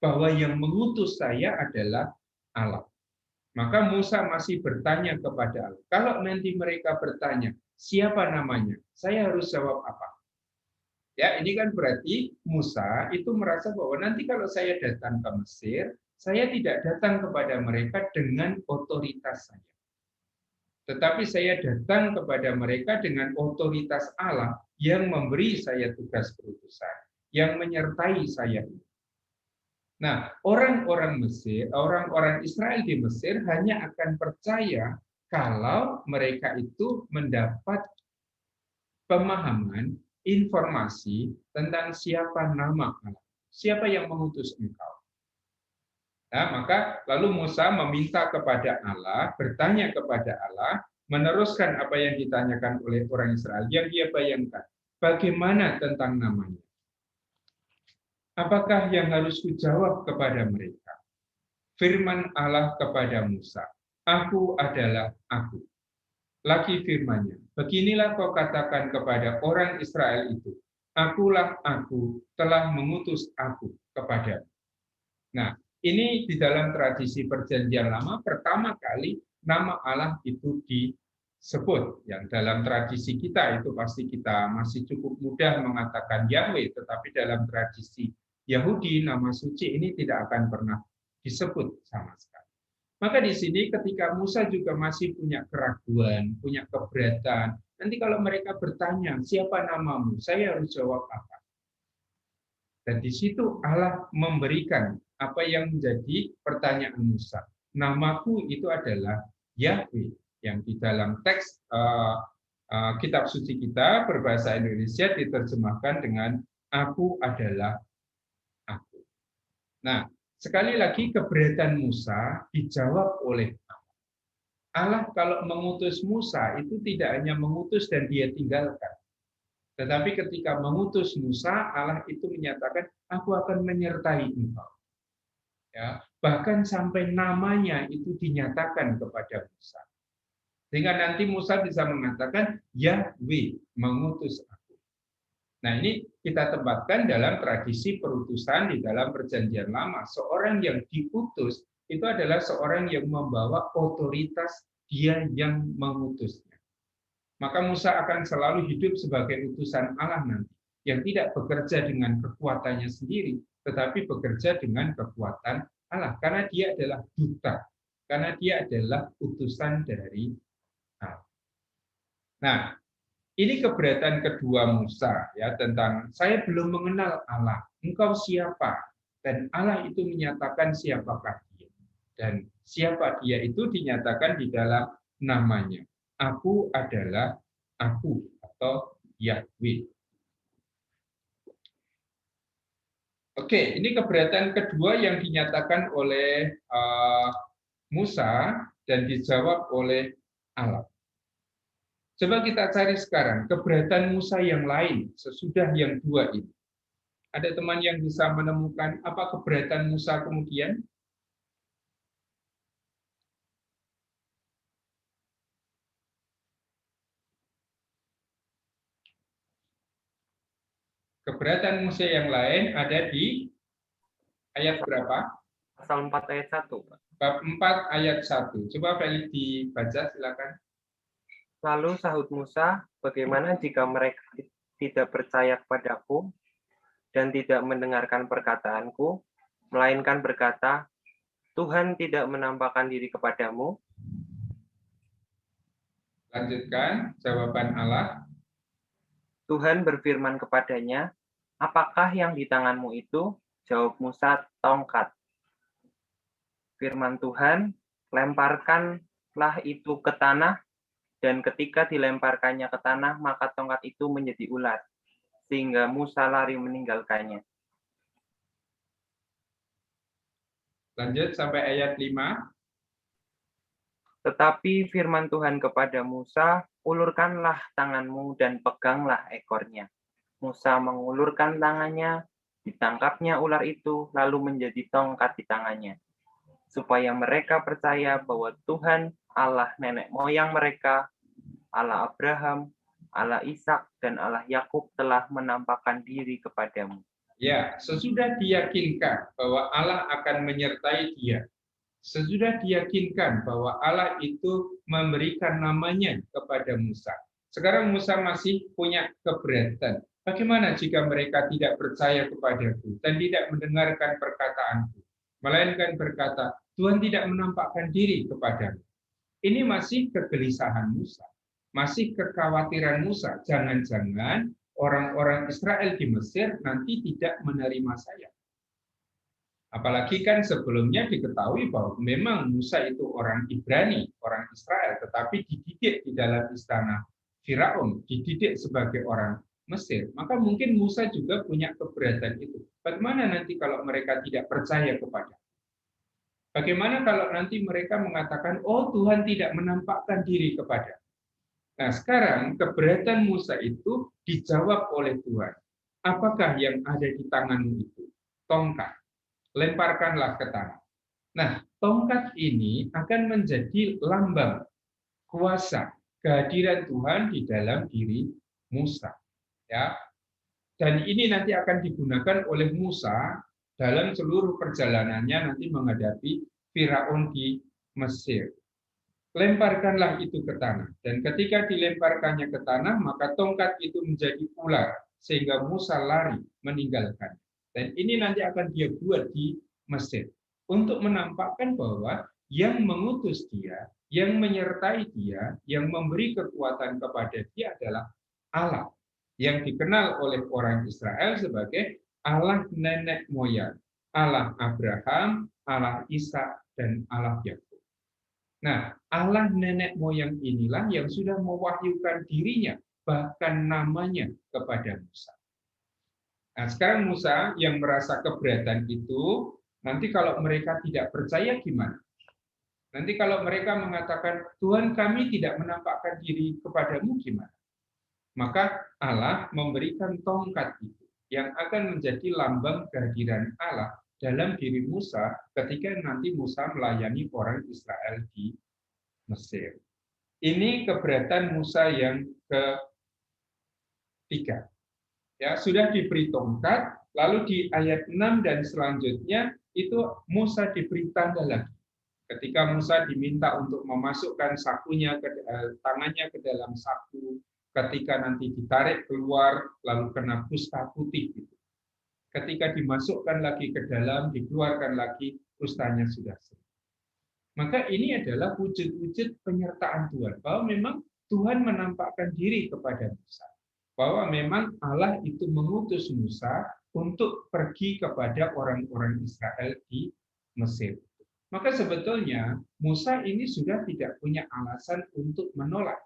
bahwa yang mengutus saya adalah Allah. Maka Musa masih bertanya kepada Allah. Kalau nanti mereka bertanya, siapa namanya? Saya harus jawab apa? Ya, ini kan berarti Musa itu merasa bahwa nanti kalau saya datang ke Mesir, saya tidak datang kepada mereka dengan otoritas saya. Tetapi saya datang kepada mereka dengan otoritas Allah yang memberi saya tugas perutusan, yang menyertai saya. Nah, orang-orang Mesir, orang-orang Israel di Mesir hanya akan percaya kalau mereka itu mendapat pemahaman, informasi tentang siapa nama Allah, siapa yang mengutus engkau. Nah, maka lalu Musa meminta kepada Allah, bertanya kepada Allah, meneruskan apa yang ditanyakan oleh orang Israel yang dia bayangkan. Bagaimana tentang namanya? Apakah yang harus kujawab kepada mereka? Firman Allah kepada Musa, aku adalah aku. Lagi firman-Nya, beginilah kau katakan kepada orang Israel itu, akulah aku, telah mengutus aku kepadamu. Nah, ini di dalam tradisi perjanjian lama pertama kali nama Allah itu disebut. Yang dalam tradisi kita itu pasti kita masih cukup mudah mengatakan Yahweh, tetapi dalam tradisi Yahudi nama suci ini tidak akan pernah disebut sama sekali. Maka di sini ketika Musa juga masih punya keraguan, punya keberatan, nanti kalau mereka bertanya, siapa namamu? Saya harus jawab apa? Dan di situ Allah memberikan apa yang menjadi pertanyaan Musa. Namaku itu adalah Yahweh, yang di dalam teks kitab suci kita berbahasa Indonesia diterjemahkan dengan aku adalah aku. Nah, sekali lagi keberatan Musa dijawab oleh Allah. Allah kalau mengutus Musa itu tidak hanya mengutus dan dia tinggalkan. Tetapi ketika mengutus Musa, Allah itu menyatakan, aku akan menyertai engkau. Ya, bahkan sampai namanya itu dinyatakan kepada Musa. Sehingga nanti Musa bisa mengatakan, Yahweh mengutus aku. Nah, ini kita tempatkan dalam tradisi perutusan di dalam perjanjian lama. Seorang yang diutus itu adalah seorang yang membawa otoritas dia yang mengutusnya. Maka Musa akan selalu hidup sebagai utusan Allah nanti, yang tidak bekerja dengan kekuatannya sendiri, tetapi bekerja dengan kekuatan Allah, karena dia adalah duta, karena dia adalah utusan dari Allah. Nah, ini keberatan kedua Musa ya tentang saya belum mengenal Allah, engkau siapa? Dan Allah itu menyatakan siapakah dia. Dan siapa dia itu dinyatakan di dalam namanya. Aku adalah aku atau Yahweh. Oke, ini keberatan kedua yang dinyatakan oleh Musa dan dijawab oleh Allah. Coba kita cari sekarang keberatan Musa yang lain sesudah yang dua ini. Ada teman yang bisa menemukan apa keberatan Musa kemudian? Keberatan Musa yang lain ada di ayat berapa? Pasal 4 ayat 1, Pak. Bab 4 ayat 1. Coba Felix dibaca, silakan. Lalu sahut Musa, bagaimana jika mereka tidak percaya kepadaku dan tidak mendengarkan perkataanku, melainkan berkata, Tuhan tidak menampakkan diri kepadamu. Lanjutkan, jawaban Allah. Tuhan berfirman kepadanya, apakah yang di tanganmu itu? Jawab Musa, tongkat. Firman Tuhan, lemparkanlah itu ke tanah, dan ketika dilemparkannya ke tanah, maka tongkat itu menjadi ular, sehingga Musa lari meninggalkannya. Lanjut sampai ayat 5. Tetapi firman Tuhan kepada Musa, ulurkanlah tanganmu dan peganglah ekornya. Musa mengulurkan tangannya, ditangkapnya ular itu, lalu menjadi tongkat di tangannya. Supaya mereka percaya bahwa Tuhan Allah nenek moyang mereka, Allah Abraham, Allah Ishak, dan Allah Yakub telah menampakkan diri kepadamu. Ya, sesudah diyakinkan bahwa Allah akan menyertai dia, sesudah diyakinkan bahwa Allah itu memberikan namanya kepada Musa. Sekarang Musa masih punya keberatan. Bagaimana jika mereka tidak percaya kepadaku dan tidak mendengarkan perkataanku, melainkan berkata, Tuhan tidak menampakkan diri kepadamu. Ini masih kegelisahan Musa, masih kekhawatiran Musa. Jangan-jangan orang-orang Israel di Mesir nanti tidak menerima saya. Apalagi kan sebelumnya diketahui bahwa memang Musa itu orang Ibrani, orang Israel, tetapi dididik di dalam istana Firaun, dididik sebagai orang Mesir. Maka mungkin Musa juga punya keberatan itu. Bagaimana nanti kalau mereka tidak percaya kepada? Bagaimana kalau nanti mereka mengatakan, oh Tuhan tidak menampakkan diri kepada? Nah sekarang keberatan Musa itu dijawab oleh Tuhan. Apakah yang ada di tanganmu itu? Tongkat. Lemparkanlah ke tanah. Nah, tongkat ini akan menjadi lambang kuasa kehadiran Tuhan di dalam diri Musa. Ya. Dan ini nanti akan digunakan oleh Musa dalam seluruh perjalanannya nanti menghadapi Firaun di Mesir. Lemparkanlah itu ke tanah. Dan ketika dilemparkannya ke tanah, maka tongkat itu menjadi ular sehingga Musa lari meninggalkan. Dan ini nanti akan dia buat di Mesir untuk menampakkan bahwa yang mengutus dia, yang menyertai dia, yang memberi kekuatan kepada dia adalah Allah yang dikenal oleh orang Israel sebagai Allah nenek moyang, Allah Abraham, Allah Ishak, dan Allah Yakub. Nah, Allah nenek moyang inilah yang sudah mewahyukan dirinya, bahkan namanya kepada Musa. Nah, sekarang Musa yang merasa keberatan itu, nanti kalau mereka tidak percaya gimana? Nanti kalau mereka mengatakan, Tuhan kami tidak menampakkan diri kepadamu gimana? Maka Allah memberikan tongkat itu, yang akan menjadi lambang kehadiran Allah dalam diri Musa ketika nanti Musa melayani orang Israel di Mesir. Ini keberatan Musa yang ketiga. Ya, sudah diberi tongkat, lalu di ayat 6 dan selanjutnya itu Musa diberi tanda lagi. Ketika Musa diminta untuk memasukkan sakunya tangannya ke dalam saku, ketika nanti ditarik keluar lalu kena kusta putih gitu. Ketika dimasukkan lagi ke dalam, dikeluarkan lagi, kustanya sudah sembuh. Maka ini adalah wujud-wujud penyertaan Tuhan, bahwa memang Tuhan menampakkan diri kepada Musa. Bahwa memang Allah itu mengutus Musa untuk pergi kepada orang-orang Israel di Mesir. Maka sebetulnya Musa ini sudah tidak punya alasan untuk menolak.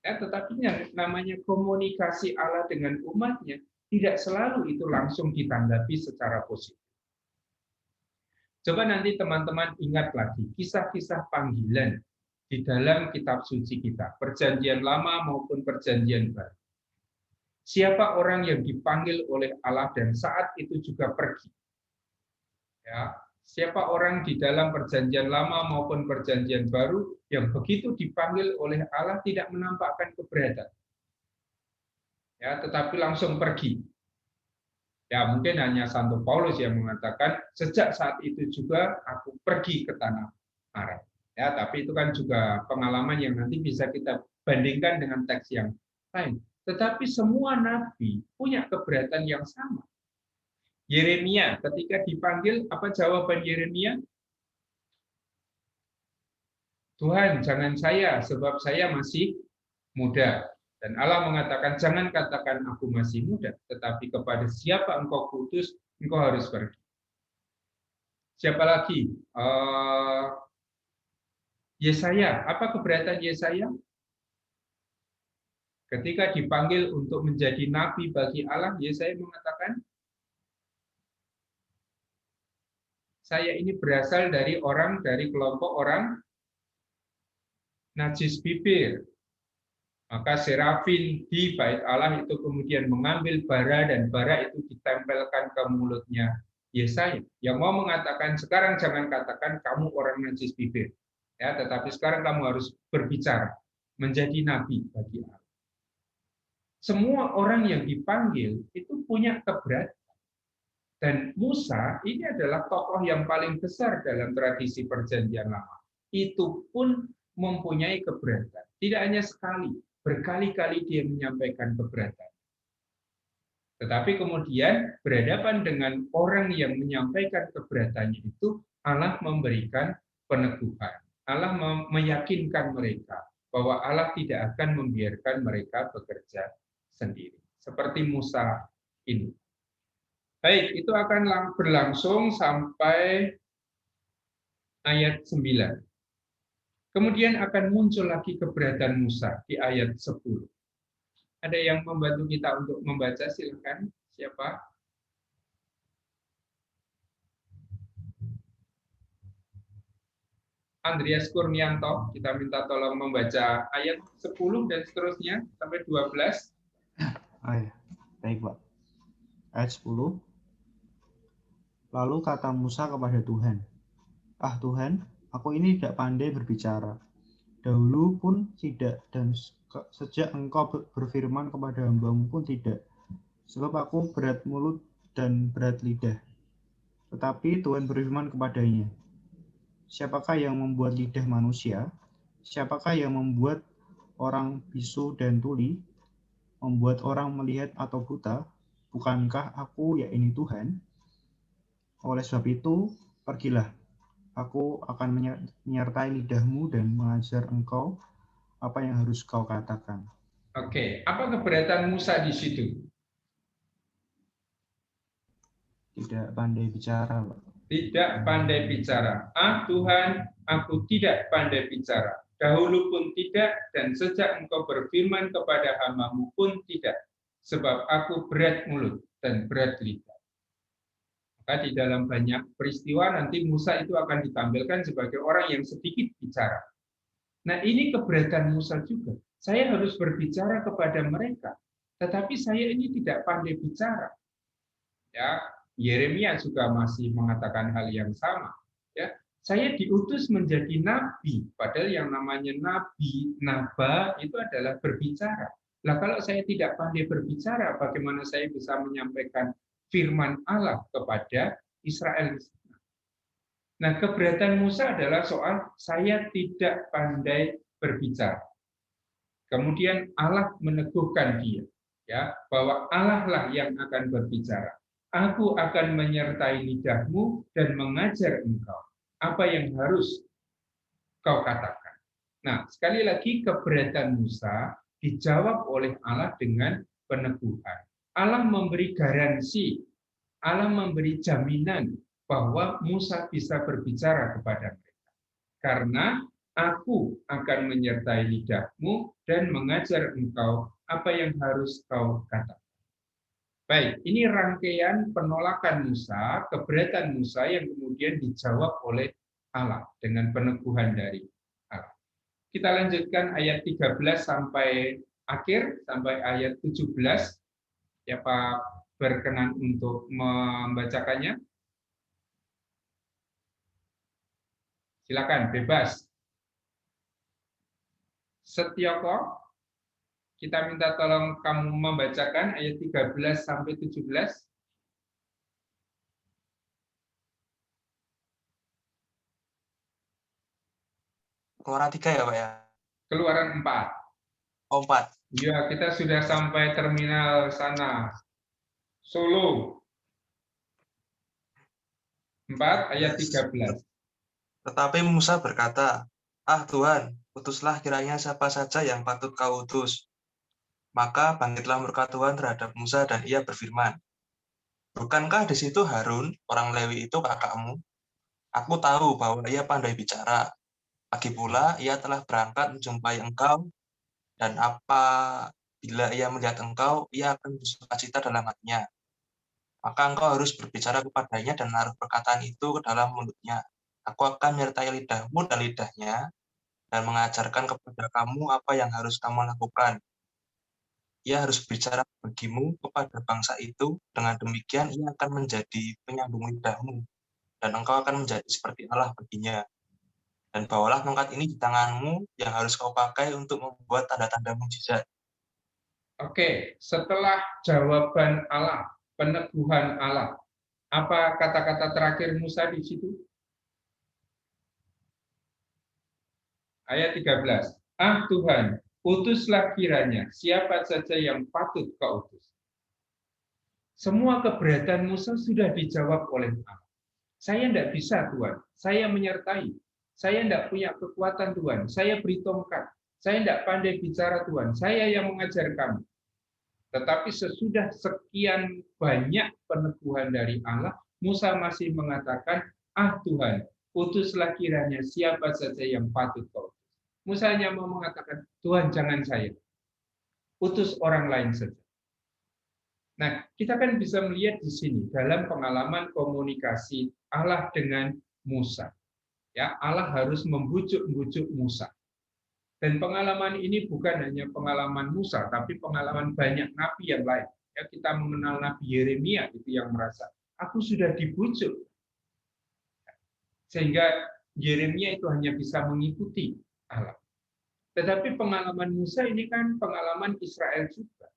Ya, tetapi namanya komunikasi Allah dengan umatnya tidak selalu itu langsung ditanggapi secara positif. Coba nanti teman-teman ingat lagi kisah-kisah panggilan di dalam kitab suci kita, Perjanjian Lama maupun Perjanjian Baru. Siapa orang yang dipanggil oleh Allah dan saat itu juga pergi? Ya, siapa orang di dalam Perjanjian Lama maupun Perjanjian Baru yang begitu dipanggil oleh Allah tidak menampakkan keberatan? Ya, tetapi langsung pergi. Ya, mungkin hanya Santo Paulus yang mengatakan sejak saat itu juga aku pergi ke tanah Arab. Ya, tapi itu kan juga pengalaman yang nanti bisa kita bandingkan dengan teks yang lain. Tetapi semua nabi punya keberatan yang sama. Yeremia ketika dipanggil, apa jawaban Yeremia? Tuhan, jangan saya sebab saya masih muda. Dan Allah mengatakan, jangan katakan aku masih muda, tetapi kepada siapa engkau kutus, engkau harus pergi. Siapa lagi? Yesaya. Apa keberatan Yesaya? Ketika dipanggil untuk menjadi nabi bagi Allah, Yesaya mengatakan, saya ini berasal dari kelompok orang najis bibir. Maka serafin di bait Allah itu kemudian mengambil bara dan bara itu ditempelkan ke mulutnya Yesaya. Yang mau mengatakan sekarang jangan katakan kamu orang najis bibir, ya, tetapi sekarang kamu harus berbicara menjadi nabi bagi Allah. Semua orang yang dipanggil itu punya keberatan. Dan Musa ini adalah tokoh yang paling besar dalam tradisi Perjanjian Lama. Itu pun mempunyai keberatan. Tidak hanya sekali. Berkali-kali dia menyampaikan keberatan. Tetapi kemudian berhadapan dengan orang yang menyampaikan keberatannya itu, Allah memberikan peneguhan. Allah meyakinkan mereka bahwa Allah tidak akan membiarkan mereka bekerja sendiri. Seperti Musa ini. Baik, itu akan berlangsung sampai ayat 9. Kemudian akan muncul lagi keberatan Musa di ayat 10. Ada yang membantu kita untuk membaca, silakan. Siapa? Andreas Kurnianto, kita minta tolong membaca ayat 10 dan seterusnya sampai 12. Oh ya, baik Pak. Ayat 10. Lalu kata Musa kepada Tuhan, "Ah Tuhan, aku ini tidak pandai berbicara. Dahulu pun tidak, dan sejak engkau berfirman kepada hamba-Mu pun tidak. Sebab aku berat mulut dan berat lidah." Tetapi Tuhan berfirman kepadanya, "Siapakah yang membuat lidah manusia? Siapakah yang membuat orang bisu dan tuli? Membuat orang melihat atau buta? Bukankah aku, yakni Tuhan? Oleh sebab itu, pergilah. Aku akan menyertai lidahmu dan mengajar engkau apa yang harus kau katakan." Oke, apa keberatan Musa di situ? Tidak pandai bicara, Pak. Tidak pandai bicara. Ah Tuhan, aku tidak pandai bicara. Dahulu pun tidak, dan sejak engkau berfirman kepada hamba-Mu pun tidak. Sebab aku berat mulut dan berat lidah. Maka di dalam banyak peristiwa nanti Musa itu akan ditampilkan sebagai orang yang sedikit bicara. Nah, ini keberatan Musa juga. Saya harus berbicara kepada mereka, tetapi saya ini tidak pandai bicara. Ya, Yeremia juga masih mengatakan hal yang sama. Ya, saya diutus menjadi nabi, padahal yang namanya nabi, naba itu adalah berbicara. Lah kalau saya tidak pandai berbicara, bagaimana saya bisa menyampaikan firman Allah kepada Israel? Nah, keberatan Musa adalah soal saya tidak pandai berbicara. Kemudian Allah meneguhkan dia, ya, bahwa Allah lah yang akan berbicara. Aku akan menyertai lidahmu dan mengajar engkau apa yang harus kau katakan. Nah, sekali lagi keberatan Musa dijawab oleh Allah dengan peneguhan. Allah memberi garansi, Allah memberi jaminan bahwa Musa bisa berbicara kepada mereka. Karena aku akan menyertai lidahmu dan mengajar engkau apa yang harus kau katakan. Baik, ini rangkaian penolakan Musa, keberatan Musa yang kemudian dijawab oleh Allah dengan peneguhan dari Allah. Kita lanjutkan ayat 13 sampai akhir, sampai ayat 17. Siapa berkenan untuk membacakannya? Silakan, bebas. Setyoko, kita minta tolong kamu membacakan ayat 13 sampai 17. Keluaran 3 ya, Pak ya? Keluaran 4. Oh, 4. Ya, kita sudah sampai terminal sana. Solo. 4 ayat 13. Tetapi Musa berkata, "Ah Tuhan, utuslah kiranya siapa saja yang patut kau utus." Maka bangkitlah murka Tuhan terhadap Musa dan ia berfirman, "Bukankah di situ Harun, orang Lewi itu kakakmu? Aku tahu bahwa ia pandai bicara. Lagi pula ia telah berangkat menjumpai engkau, dan apabila ia melihat engkau, ia akan bersukacita dalam hatinya. Maka engkau harus berbicara kepadanya dan menaruh perkataan itu ke dalam mulutnya. Aku akan menyertai lidahmu dan lidahnya, dan mengajarkan kepada kamu apa yang harus kamu lakukan. Ia harus berbicara bagimu kepada bangsa itu, dengan demikian ia akan menjadi penyambung lidahmu, dan engkau akan menjadi seperti Allah baginya. Dan bawalah tongkat ini di tanganmu yang harus kau pakai untuk membuat tanda-tanda mujizat." Oke, setelah jawaban Allah, peneguhan Allah, apa kata-kata terakhir Musa di situ? Ayat 13. Ah Tuhan, utuslah kiranya siapa saja yang patut kau utus. Semua keberatan Musa sudah dijawab oleh Allah. Saya tidak bisa Tuhan, saya menyertai. Saya tidak punya kekuatan Tuhan, saya beri tongkat. Saya tidak pandai bicara Tuhan, saya yang mengajar kamu. Tetapi sesudah sekian banyak peneguhan dari Allah, Musa masih mengatakan, ah Tuhan, utuslah kiranya siapa saja yang patut kau utus. Musa hanya mau mengatakan, Tuhan jangan saya, utus orang lain saja. Nah, kita kan bisa melihat di sini dalam pengalaman komunikasi Allah dengan Musa. Ya, Allah harus membujuk-bujuk Musa. Dan pengalaman ini bukan hanya pengalaman Musa, tapi pengalaman banyak nabi yang lain. Ya, kita mengenal Nabi Yeremia itu yang merasa, aku sudah dibujuk. Sehingga Yeremia itu hanya bisa mengikuti Allah. Tetapi pengalaman Musa ini kan pengalaman Israel juga.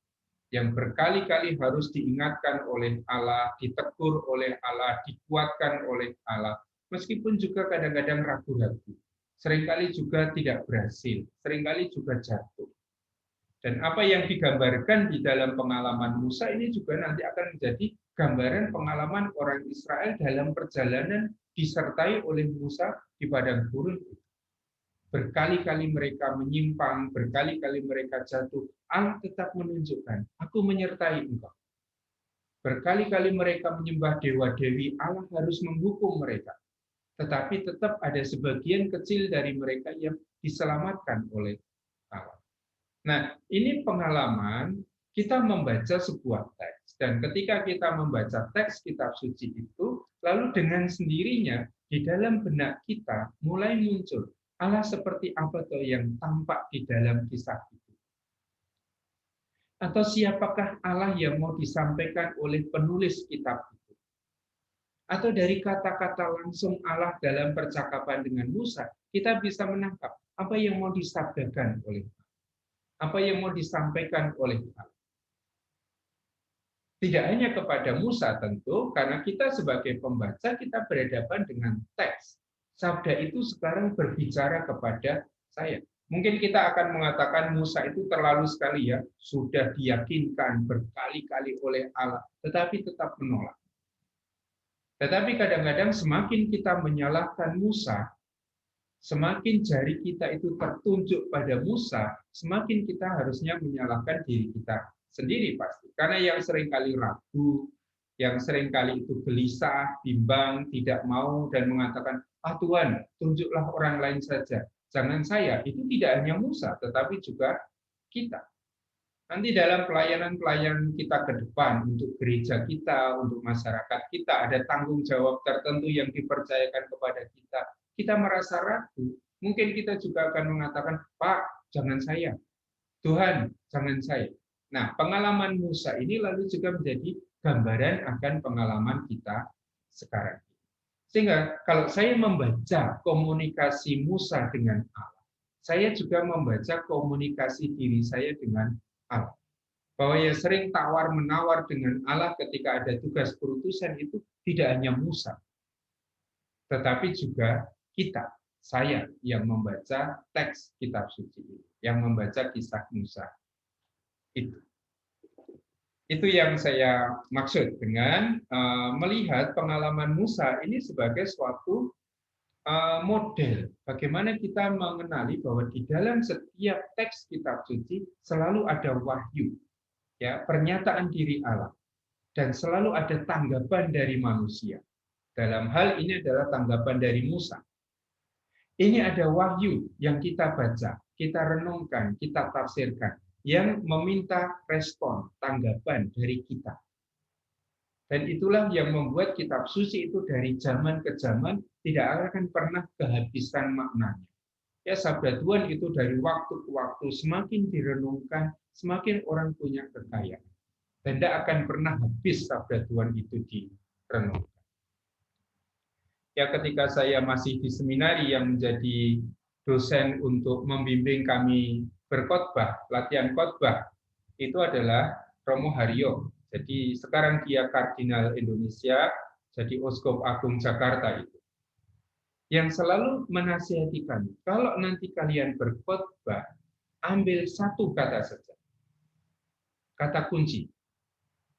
Yang berkali-kali harus diingatkan oleh Allah, ditegur oleh Allah, dikuatkan oleh Allah. Meskipun juga kadang-kadang ragu-ragu. Seringkali juga tidak berhasil, seringkali juga jatuh. Dan apa yang digambarkan di dalam pengalaman Musa ini juga nanti akan menjadi gambaran pengalaman orang Israel dalam perjalanan disertai oleh Musa di padang gurun. Berkali-kali mereka menyimpang, berkali-kali mereka jatuh. Allah tetap menunjukkan, aku menyertai engkau. Berkali-kali mereka menyembah dewa-dewi, Allah harus menghukum mereka. Tetapi tetap ada sebagian kecil dari mereka yang diselamatkan oleh Allah. Nah, ini pengalaman kita membaca sebuah teks. Dan ketika kita membaca teks kitab suci itu, lalu dengan sendirinya di dalam benak kita mulai muncul Allah seperti apa toh yang tampak di dalam kisah itu. Atau siapakah Allah yang mau disampaikan oleh penulis kitab itu. Atau dari kata-kata langsung Allah dalam percakapan dengan Musa, kita bisa menangkap apa yang mau disabdakan oleh Allah. Apa yang mau disampaikan oleh Allah. Tidak hanya kepada Musa tentu, karena kita sebagai pembaca, kita berhadapan dengan teks. Sabda itu sekarang berbicara kepada saya. Mungkin kita akan mengatakan Musa itu terlalu sekali ya, sudah diyakinkan berkali-kali oleh Allah, tetapi tetap menolak. Tetapi kadang-kadang semakin kita menyalahkan Musa, semakin jari kita itu tertunjuk pada Musa, semakin kita harusnya menyalahkan diri kita sendiri pasti. Karena yang seringkali ragu, yang seringkali itu gelisah, bimbang, tidak mau, dan mengatakan, ah Tuhan, tunjuklah orang lain saja. Jangan saya, itu tidak hanya Musa, tetapi juga kita. Nanti dalam pelayanan-pelayanan kita ke depan, untuk gereja kita, untuk masyarakat kita, ada tanggung jawab tertentu yang dipercayakan kepada kita. Kita merasa ragu, mungkin kita juga akan mengatakan, Pak, jangan saya. Tuhan, jangan saya. Nah, pengalaman Musa ini lalu juga menjadi gambaran akan pengalaman kita sekarang. Sehingga kalau saya membaca komunikasi Musa dengan Allah, saya juga membaca komunikasi diri saya dengan Allah. Bahwa ya sering tawar-menawar dengan Allah ketika ada tugas perutusan itu tidak hanya Musa, tetapi juga kita, saya yang membaca teks kitab suci ini, yang membaca kisah Musa. Itu yang saya maksud dengan melihat pengalaman Musa ini sebagai suatu model bagaimana kita mengenali bahwa di dalam setiap teks kitab suci selalu ada wahyu, ya, pernyataan diri Allah, dan selalu ada tanggapan dari manusia. Dalam hal ini adalah tanggapan dari Musa. Ini ada wahyu yang kita baca, kita renungkan, kita tafsirkan, yang meminta respon, tanggapan dari kita. Dan itulah yang membuat kitab suci itu dari zaman ke zaman tidak akan pernah kehabisan maknanya. Ya, sabda Tuhan itu dari waktu ke waktu semakin direnungkan, semakin orang punya kekayaan. Dan tidak akan pernah habis sabda Tuhan itu direnungkan. Ya, ketika saya masih di seminari yang menjadi dosen untuk membimbing kami berkhotbah, latihan khotbah, itu adalah Romo Haryo. Jadi sekarang dia Kardinal Indonesia, jadi Uskup Agung Jakarta itu. Yang selalu menasihati kami, kalau nanti kalian berkhotbah, ambil satu kata saja. Kata kunci.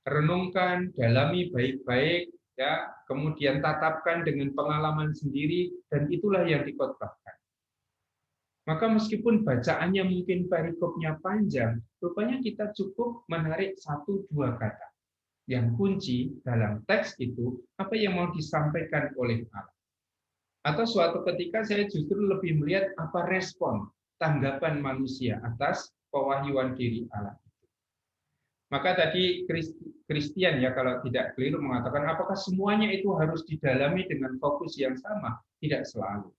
Renungkan, dalami baik-baik, ya, kemudian tatapkan dengan pengalaman sendiri, dan itulah yang dikhotbahkan. Maka meskipun bacaannya mungkin perikopnya panjang, rupanya kita cukup menarik 1-2 kata. Yang kunci dalam teks itu, apa yang mau disampaikan oleh Allah. Atau suatu ketika saya justru lebih melihat apa respon, tanggapan manusia atas pewahyuan diri Allah. Maka tadi Christian, ya, kalau tidak keliru mengatakan, apakah semuanya itu harus didalami dengan fokus yang sama? Tidak selalu.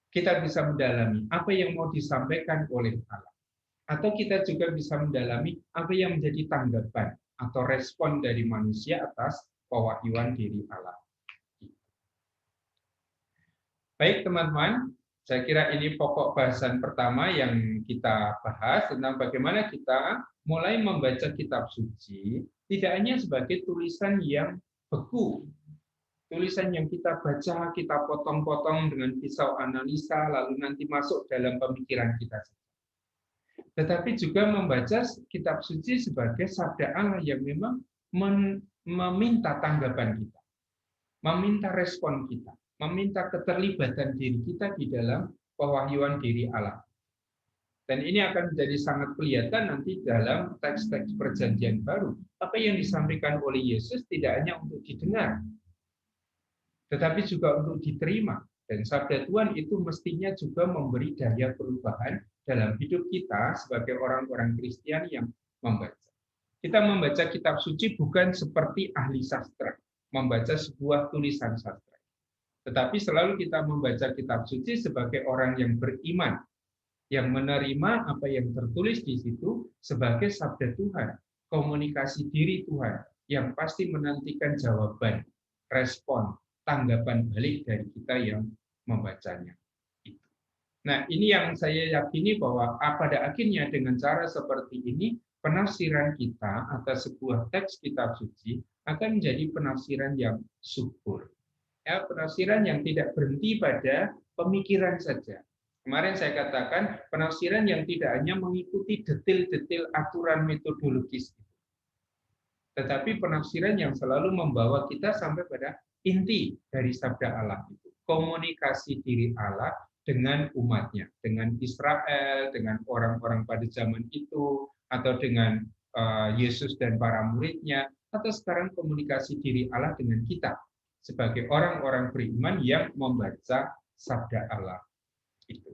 Kita bisa mendalami apa yang mau disampaikan oleh Allah. Atau kita juga bisa mendalami apa yang menjadi tanggapan atau respon dari manusia atas pewahyuan diri Allah. Baik teman-teman, saya kira ini pokok bahasan pertama yang kita bahas tentang bagaimana kita mulai membaca kitab suci, tidak hanya sebagai tulisan yang beku, tulisan yang kita baca, kita potong-potong dengan pisau analisa, lalu nanti masuk dalam pemikiran kita. Tetapi juga membaca kitab suci sebagai sabda Allah yang memang meminta tanggapan kita, meminta respon kita, meminta keterlibatan diri kita di dalam pewahyuan diri Allah. Dan ini akan menjadi sangat kelihatan nanti dalam teks-teks perjanjian baru. Apa yang disampaikan oleh Yesus tidak hanya untuk didengar, tetapi juga untuk diterima. Dan sabda Tuhan itu mestinya juga memberi daya perubahan dalam hidup kita sebagai orang-orang Kristen yang membaca. Kita membaca kitab suci bukan seperti ahli sastra, membaca sebuah tulisan sastra. Tetapi selalu kita membaca kitab suci sebagai orang yang beriman, yang menerima apa yang tertulis di situ sebagai sabda Tuhan, komunikasi diri Tuhan, yang pasti menantikan jawaban, respon, tanggapan balik dari kita yang membacanya. Nah, ini yang saya yakini bahwa pada akhirnya dengan cara seperti ini, penafsiran kita atas sebuah teks kitab suci akan menjadi penafsiran yang subur. Ya, penafsiran yang tidak berhenti pada pemikiran saja. Kemarin saya katakan penafsiran yang tidak hanya mengikuti detail-detail aturan metodologis, tetapi penafsiran yang selalu membawa kita sampai pada inti dari sabda Allah itu, komunikasi diri Allah dengan umatnya, dengan Israel, dengan orang-orang pada zaman itu, atau dengan Yesus dan para muridnya, atau sekarang komunikasi diri Allah dengan kita sebagai orang-orang beriman yang membaca sabda Allah itu.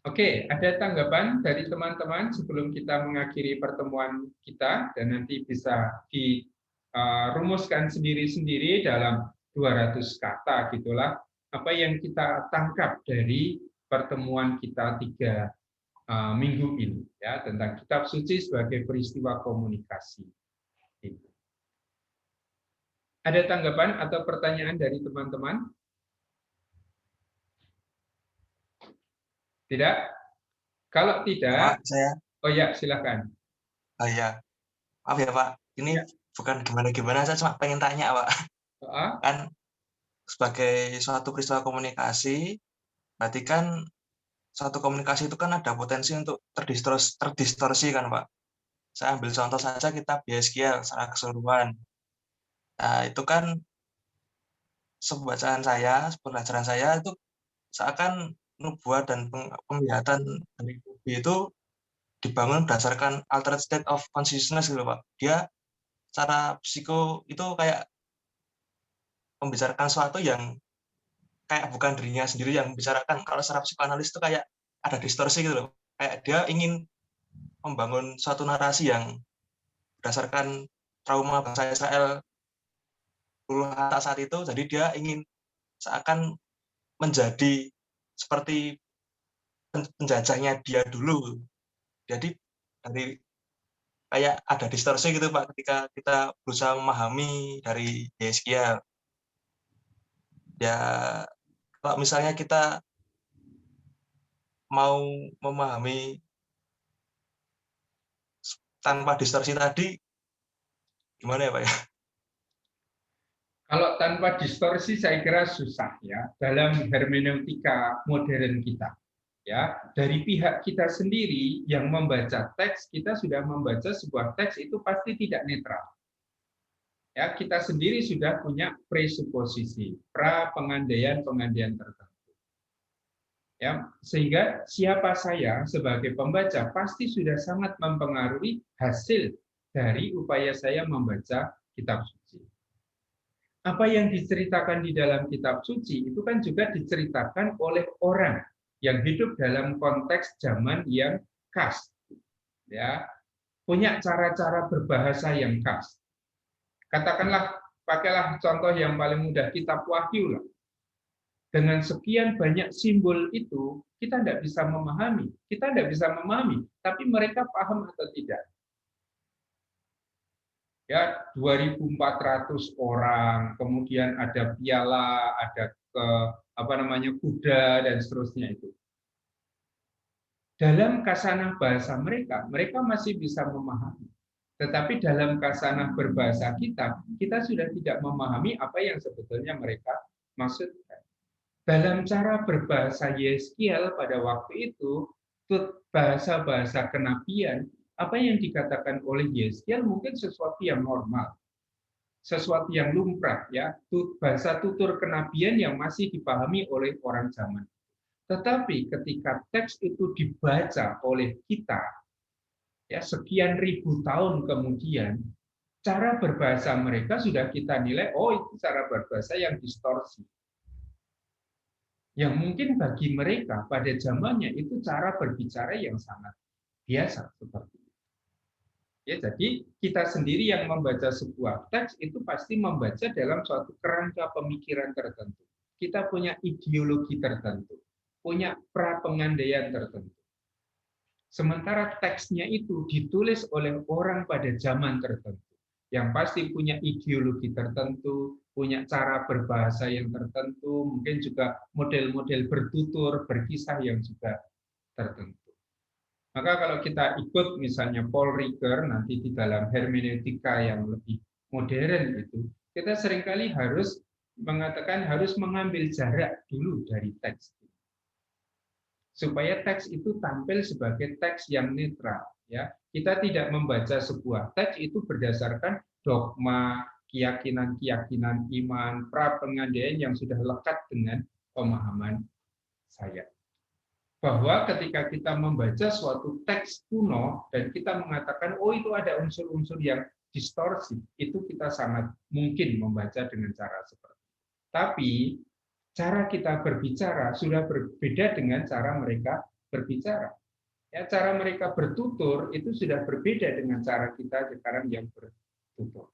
Oke, ada tanggapan dari teman-teman sebelum kita mengakhiri pertemuan kita dan nanti bisa dirumuskan sendiri-sendiri dalam 200 kata gitulah apa yang kita tangkap dari pertemuan kita 3 minggu ini ya tentang kitab suci sebagai peristiwa komunikasi. Ada tanggapan atau pertanyaan dari teman-teman? Tidak? Kalau tidak, Pak, saya. oh ya silakan. Oh ya, maaf ya Pak. Ini bukan gimana-gimana, saya cuma pengen tanya Pak. Kan sebagai suatu peristiwa komunikasi, berarti kan suatu komunikasi itu kan ada potensi untuk terdistorsi kan Pak. Saya ambil contoh saja kitab Yeskiel secara keseluruhan. Nah, itu kan pembelajaran saya itu seakan nubuat dan penglihatan dari Nabi itu dibangun berdasarkan altered state of consciousness gitu Pak. Dia secara psiko itu kayak membicarakan sesuatu yang kayak bukan dirinya sendiri yang membicarakan. Kalau secara psikoanalis itu kayak ada distorsi gitu loh. Kayak dia ingin membangun suatu narasi yang berdasarkan trauma bangsa Israel dulu saat itu, jadi dia ingin seakan menjadi seperti penjajahnya dia dulu. Jadi dari kayak ada distorsi gitu Pak ketika kita berusaha memahami dari Yeskiel. Ya kalau misalnya kita mau memahami tanpa distorsi tadi, gimana ya Pak ya? Kalau tanpa distorsi saya kira susah ya dalam hermeneutika modern kita. Ya, dari pihak kita sendiri yang membaca teks, kita sudah membaca sebuah teks itu pasti tidak netral. Ya, kita sendiri sudah punya presuposisi, pengandaian tertentu. Ya, sehingga siapa saya sebagai pembaca pasti sudah sangat mempengaruhi hasil dari upaya saya membaca kitab suci. Apa yang diceritakan di dalam kitab suci itu kan juga diceritakan oleh orang yang hidup dalam konteks zaman yang khas, ya, punya cara-cara berbahasa yang khas. Katakanlah, pakailah contoh yang paling mudah, kitab Wahyu lah. Dengan sekian banyak simbol itu, kita tidak bisa memahami, tapi mereka paham atau tidak. Ya, 2.400 orang, kemudian ada piala, ada kuda dan seterusnya itu. Dalam kasanah bahasa mereka masih bisa memahami. Tetapi dalam kasanah berbahasa kita sudah tidak memahami apa yang sebetulnya mereka maksudkan. Dalam cara berbahasa Yeskiel pada waktu itu, bahasa-bahasa kenabian, apa yang dikatakan oleh Yeskiel mungkin sesuatu yang normal, sesuatu yang lumrah, ya, bahasa tutur kenabian yang masih dipahami oleh orang zaman. Tetapi ketika teks itu dibaca oleh kita, ya, sekian ribu tahun kemudian, cara berbahasa mereka sudah kita nilai, oh itu cara berbahasa yang distorsi. Yang mungkin bagi mereka pada zamannya itu cara berbicara yang sangat biasa seperti itu. Ya, jadi kita sendiri yang membaca sebuah teks itu pasti membaca dalam suatu kerangka pemikiran tertentu. Kita punya ideologi tertentu, punya prapengandaian tertentu. Sementara teksnya itu ditulis oleh orang pada zaman tertentu, yang pasti punya ideologi tertentu, punya cara berbahasa yang tertentu, mungkin juga model-model bertutur, berkisah yang juga tertentu. Maka kalau kita ikut misalnya Paul Ricoeur nanti di dalam hermeneutika yang lebih modern itu, kita seringkali harus mengambil jarak dulu dari teks. Supaya teks itu tampil sebagai teks yang netral. Ya, kita tidak membaca sebuah teks itu berdasarkan dogma, keyakinan iman, prapengandaian yang sudah lekat dengan pemahaman saya. Bahwa ketika kita membaca suatu teks kuno dan kita mengatakan, oh itu ada unsur-unsur yang distorsi, itu kita sangat mungkin membaca dengan cara seperti itu. Tapi cara kita berbicara sudah berbeda dengan cara mereka berbicara. Ya, cara mereka bertutur itu sudah berbeda dengan cara kita sekarang yang bertutur.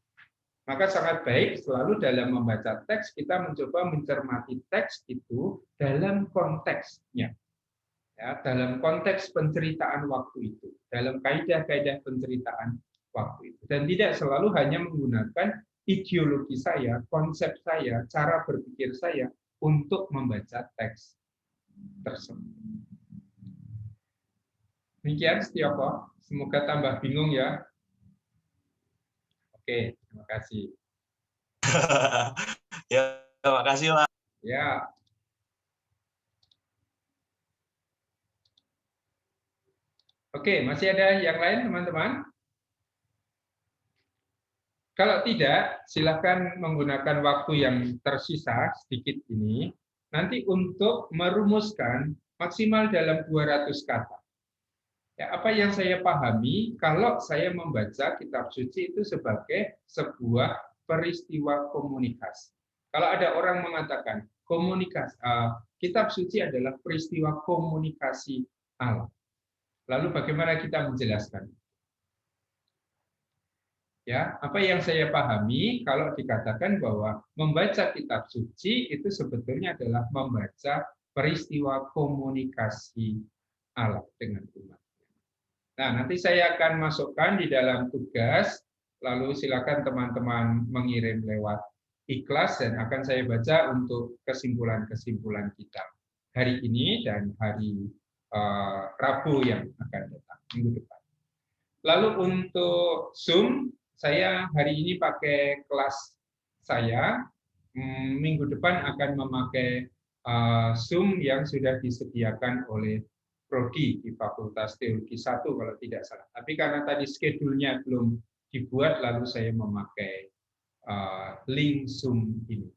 Maka sangat baik selalu dalam membaca teks kita mencoba mencermati teks itu dalam konteksnya. Ya, dalam konteks penceritaan waktu itu, dalam kaidah-kaidah penceritaan waktu itu. Dan tidak selalu hanya menggunakan ideologi saya, konsep saya, cara berpikir saya untuk membaca teks tersebut. Demikian Setioko, semoga tambah bingung ya. Oke, terima kasih. Ya, terima kasih Pak. Ya. Oke, masih ada yang lain teman-teman? Kalau tidak, silakan menggunakan waktu yang tersisa sedikit ini nanti untuk merumuskan maksimal dalam 200 kata. Ya, apa yang saya pahami kalau saya membaca kitab suci itu sebagai sebuah peristiwa komunikasi. Kalau ada orang mengatakan komunikasi, kitab suci adalah peristiwa komunikasi Allah. Lalu bagaimana kita menjelaskan? Ya, apa yang saya pahami kalau dikatakan bahwa membaca kitab suci itu sebetulnya adalah membaca peristiwa komunikasi Allah dengan umat. Nah, nanti saya akan masukkan di dalam tugas, lalu silakan teman-teman mengirim lewat ikhlas dan akan saya baca untuk kesimpulan-kesimpulan kita hari ini dan hari Rabu yang akan datang, minggu depan. Lalu untuk Zoom, saya hari ini pakai kelas saya, minggu depan akan memakai Zoom yang sudah disediakan oleh Prodi di Fakultas Teologi 1 kalau tidak salah. Tapi karena tadi schedule-nya belum dibuat, lalu saya memakai link Zoom ini.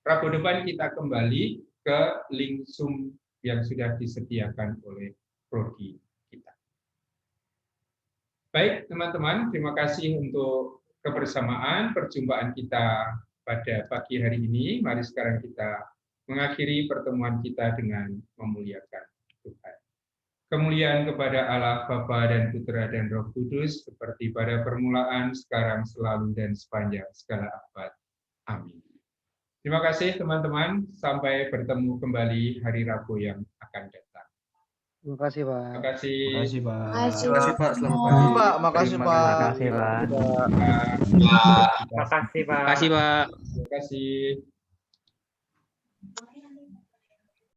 Rabu depan kita kembali ke link Zoom yang sudah disediakan oleh Prodi kita. Baik teman-teman, terima kasih untuk kebersamaan perjumpaan kita pada pagi hari ini. Mari sekarang kita mengakhiri pertemuan kita dengan memuliakan Tuhan. Kemuliaan kepada Allah Bapa dan Putra dan Roh Kudus seperti pada permulaan, sekarang, selalu dan sepanjang segala abad. Amin. Terima kasih teman-teman. Sampai bertemu kembali hari Rabu yang akan datang. Terima kasih, Pak. Terima kasih. Terima kasih, Pak. Terima kasih Pak, selamat Makasih, pagi. Pak. Makasih, Terima Pak. kasih, Pak. Makasih, Pak. Terima kasih. Makasih, Pak. Terima kasih.